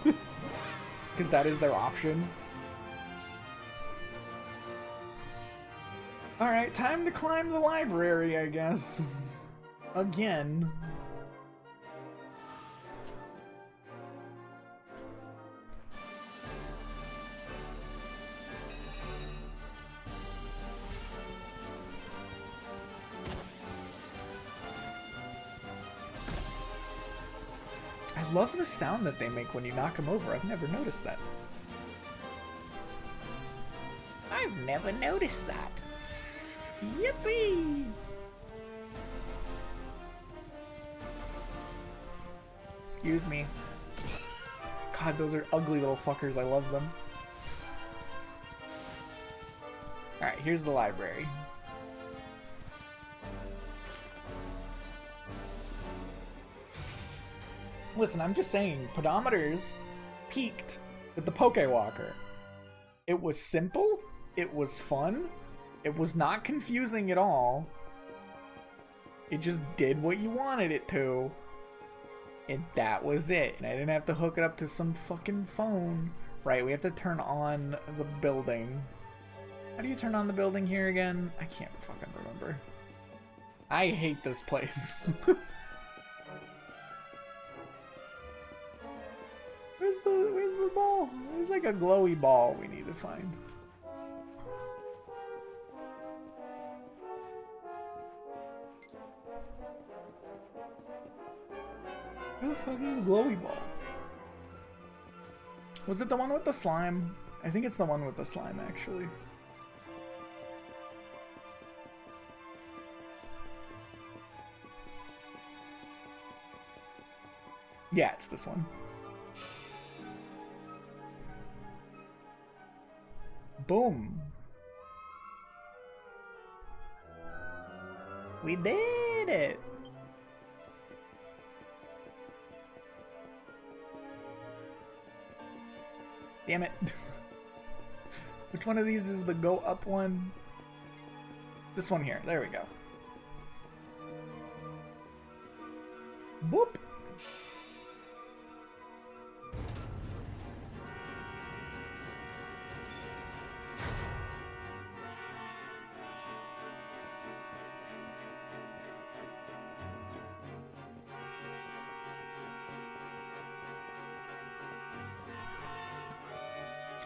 Because that is their option. Alright, time to climb the library, I guess. Again. I love the sound that they make when you knock them over. I've never noticed that. I've never noticed that. Yippee! Excuse me. God, those are ugly little fuckers. I love them. Alright, here's the library. Listen, I'm just saying, pedometers peaked with the Pokewalker. It was simple, it was fun, it was not confusing at all. It just did what you wanted it to. And that was it. And I didn't have to hook it up to some fucking phone. Right, we have to turn on the building. How do you turn on the building here again? I can't fucking remember. I hate this place. Where's the ball? There's like a glowy ball we need to find. Where the fuck is the glowy ball? Was it the one with the slime? I think it's the one with the slime, actually. Yeah, it's this one. Boom. We did it. Damn it. Which one of these is the go up one? This one here. There we go. Boop.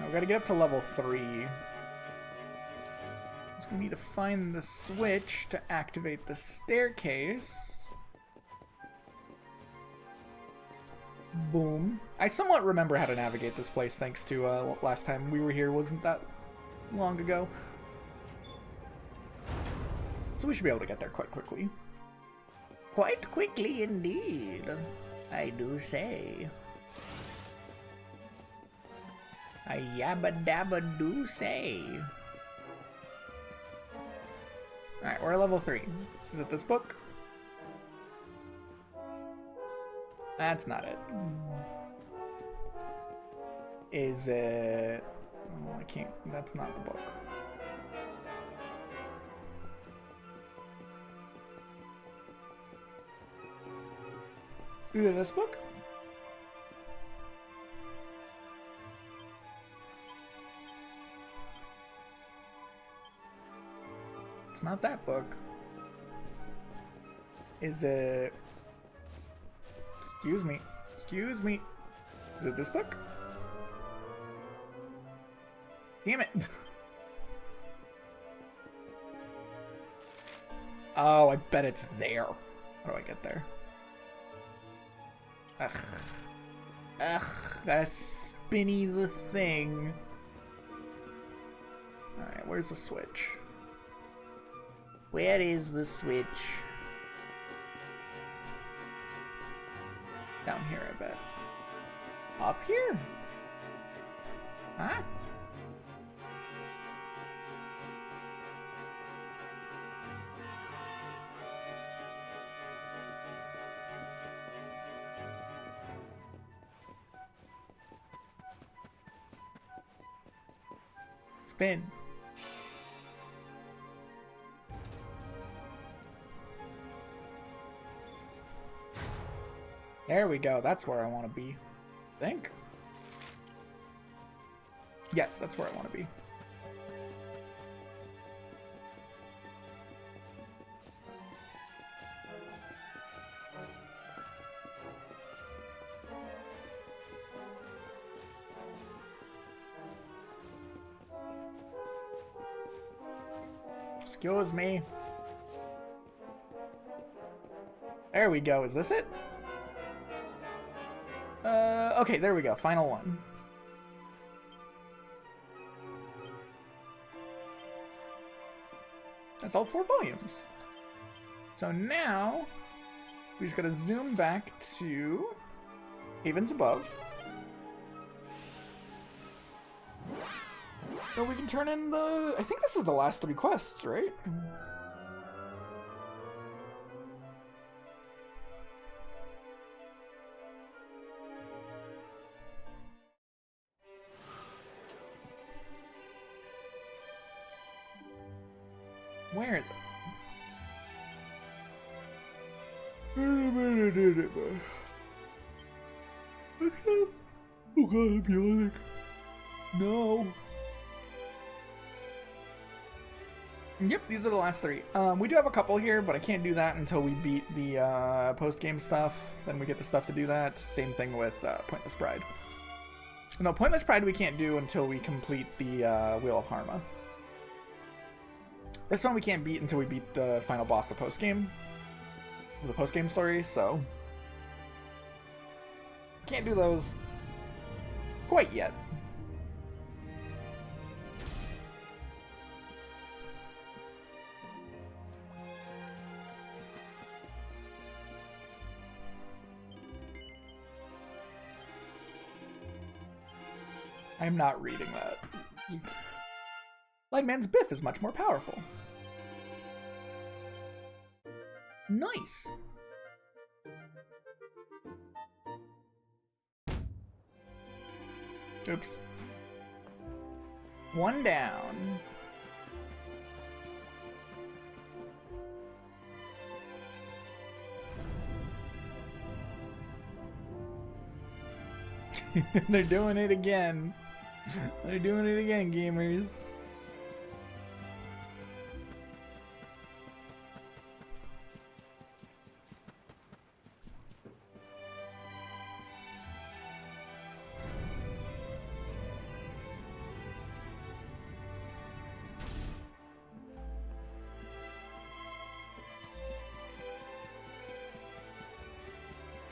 We gotta get up to level 3. So we need to find the switch to activate the staircase. Boom. I somewhat remember how to navigate this place thanks to last time we were here. Wasn't that long ago? So we should be able to get there quite quickly. Quite quickly indeed, I do say. I yabba dabba do say. Alright, we're at level 3. Is it this book? That's not it. Is it... Oh, I can't... That's not the book. Is it this book? It's not that book. Is it... Excuse me. Excuse me. Is it this book? Damn it. Oh, I bet it's there. How do I get there? Ugh. Ugh, gotta spinny the thing. Alright, where's the switch? Where is the switch? Down here, I bet. Up here? Huh? Spin. There we go. That's where I want to be. I think. Yes, that's where I want to be. Excuse me. There we go. Is this it? Okay, there we go. Final one. That's all 4 volumes. So now, we just gotta zoom back to Havens Above. So we can turn in the... I think this is the last 3 quests, right? Where is it? Oh god, I'm yawning. No. Yep, these are the last 3. We do have a couple here, but I can't do that until we beat the post-game stuff. Then we get the stuff to do that. Same thing with Pointless Pride. No, Pointless Pride we can't do until we complete the Wheel of Harma. This one we can't beat until we beat the final boss of post-game. The post-game story, so... Can't do those quite yet. I'm not reading that. Lightman's Biff is much more powerful. Nice. Oops. 1 down. They're doing it again. They're doing it again, gamers.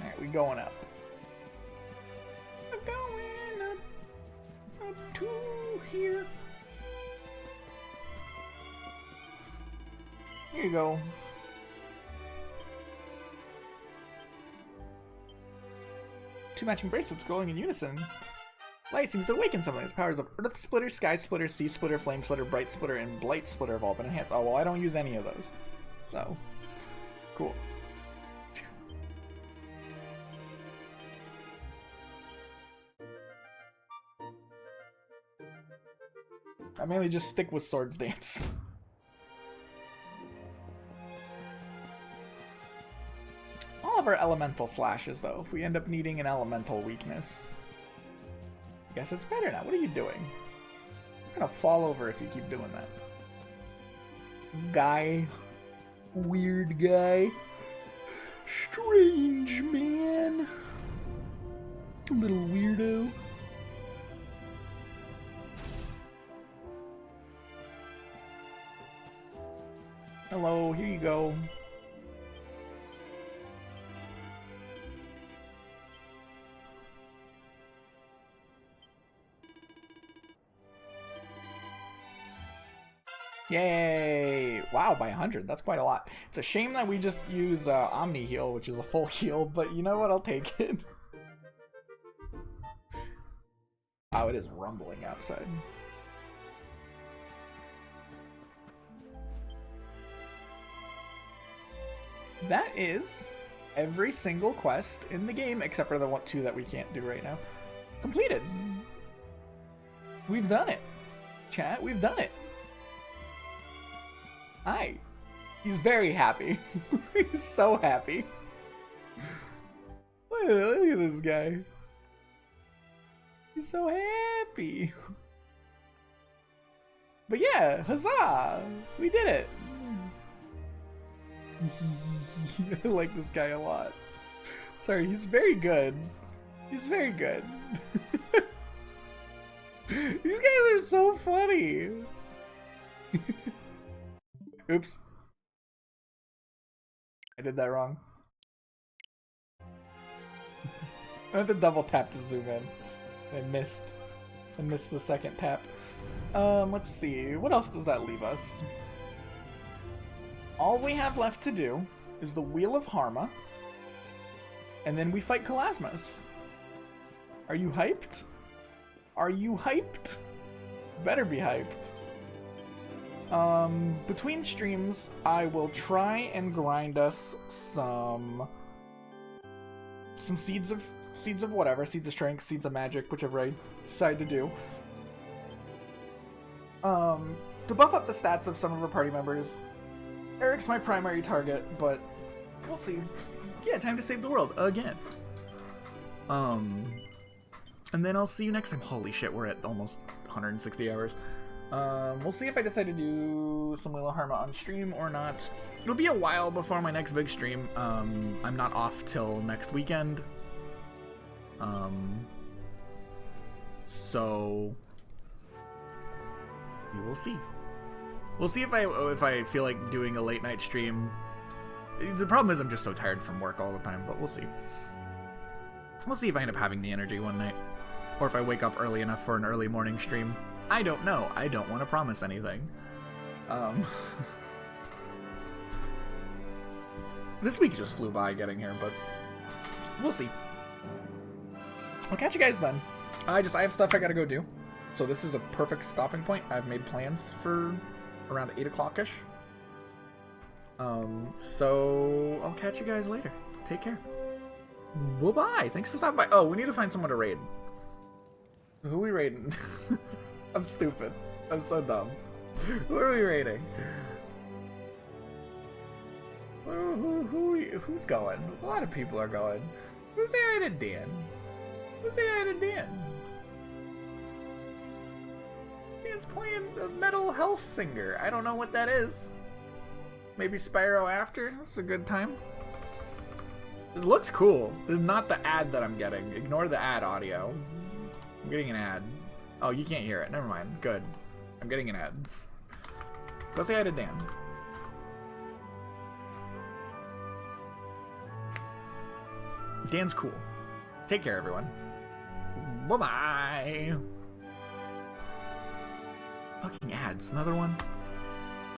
Alright, we going up. We're going up to here. Here you go. Two matching bracelets glowing in unison. Light seems to awaken something. Its powers of Earth Splitter, Sky Splitter, Sea Splitter, Flame Splitter, Bright Splitter, and Blight Splitter have all been enhanced. Oh, well, I don't use any of those. So, cool. I mainly just stick with Swords Dance. All of our elemental slashes, though, if we end up needing an elemental weakness. Guess it's better now. What are you doing? You're gonna fall over if you keep doing that. Guy. Weird guy. Strange man. Little weirdo. Hello, here you go. Yay! Wow, by 100. That's quite a lot. It's a shame that we just use Omni Heal, which is a full heal, but you know what? I'll take it. Oh, it is rumbling outside. That is every single quest in the game, except for the two that we can't do right now, completed. We've done it. Chat, we've done it. Hi. He's very happy. He's so happy. Look at this guy. He's so happy. But yeah, huzzah! We did it. I like this guy a lot. Sorry, he's very good. He's very good. These guys are so funny. Oops. I did that wrong. I had to double tap to zoom in. I missed. I missed the second tap. Let's see. What else does that leave us? All we have left to do is the Wheel of Harma. And then we fight Kalasmos. Are you hyped? Are you hyped? Better be hyped. Between streams, I will try and grind us some seeds of whatever, seeds of strength, seeds of magic, whichever I decide to do. To buff up the stats of some of our party members. Eric's my primary target, but we'll see. Yeah, time to save the world again. And then I'll see you next time. Holy shit, we're at almost 160 hours. We'll see if I decide to do some Wheel of Harma on stream or not. It'll be a while before my next big stream. I'm not off till next weekend. So we will see. We'll see if I feel like doing a late night stream. The problem is I'm just so tired from work all the time, but we'll see. We'll see if I end up having the energy one night. Or if I wake up early enough for an early morning stream. I don't know. I don't want to promise anything. This week just flew by getting here, but we'll see. I'll catch you guys then. I have stuff I gotta go do. So this is a perfect stopping point. I've made plans for around 8 o'clock-ish. So I'll catch you guys later. Take care. Bye-bye. Thanks for stopping by. Oh, we need to find someone to raid. Who are we raiding? I'm stupid. I'm so dumb. Who are we raiding? Who's going? A lot of people are going. Who's say hi to Dan? Who's say hi to Dan? Dan's playing a metal health singer. I don't know what that is. Maybe Spyro after? That's a good time. This looks cool. This is not the ad that I'm getting. Ignore the ad audio. I'm getting an ad. Oh, you can't hear it. Never mind. Good. I'm getting an ad. Go say hi to Dan. Dan's cool. Take care, everyone. Bye-bye. Fucking ads. Another one?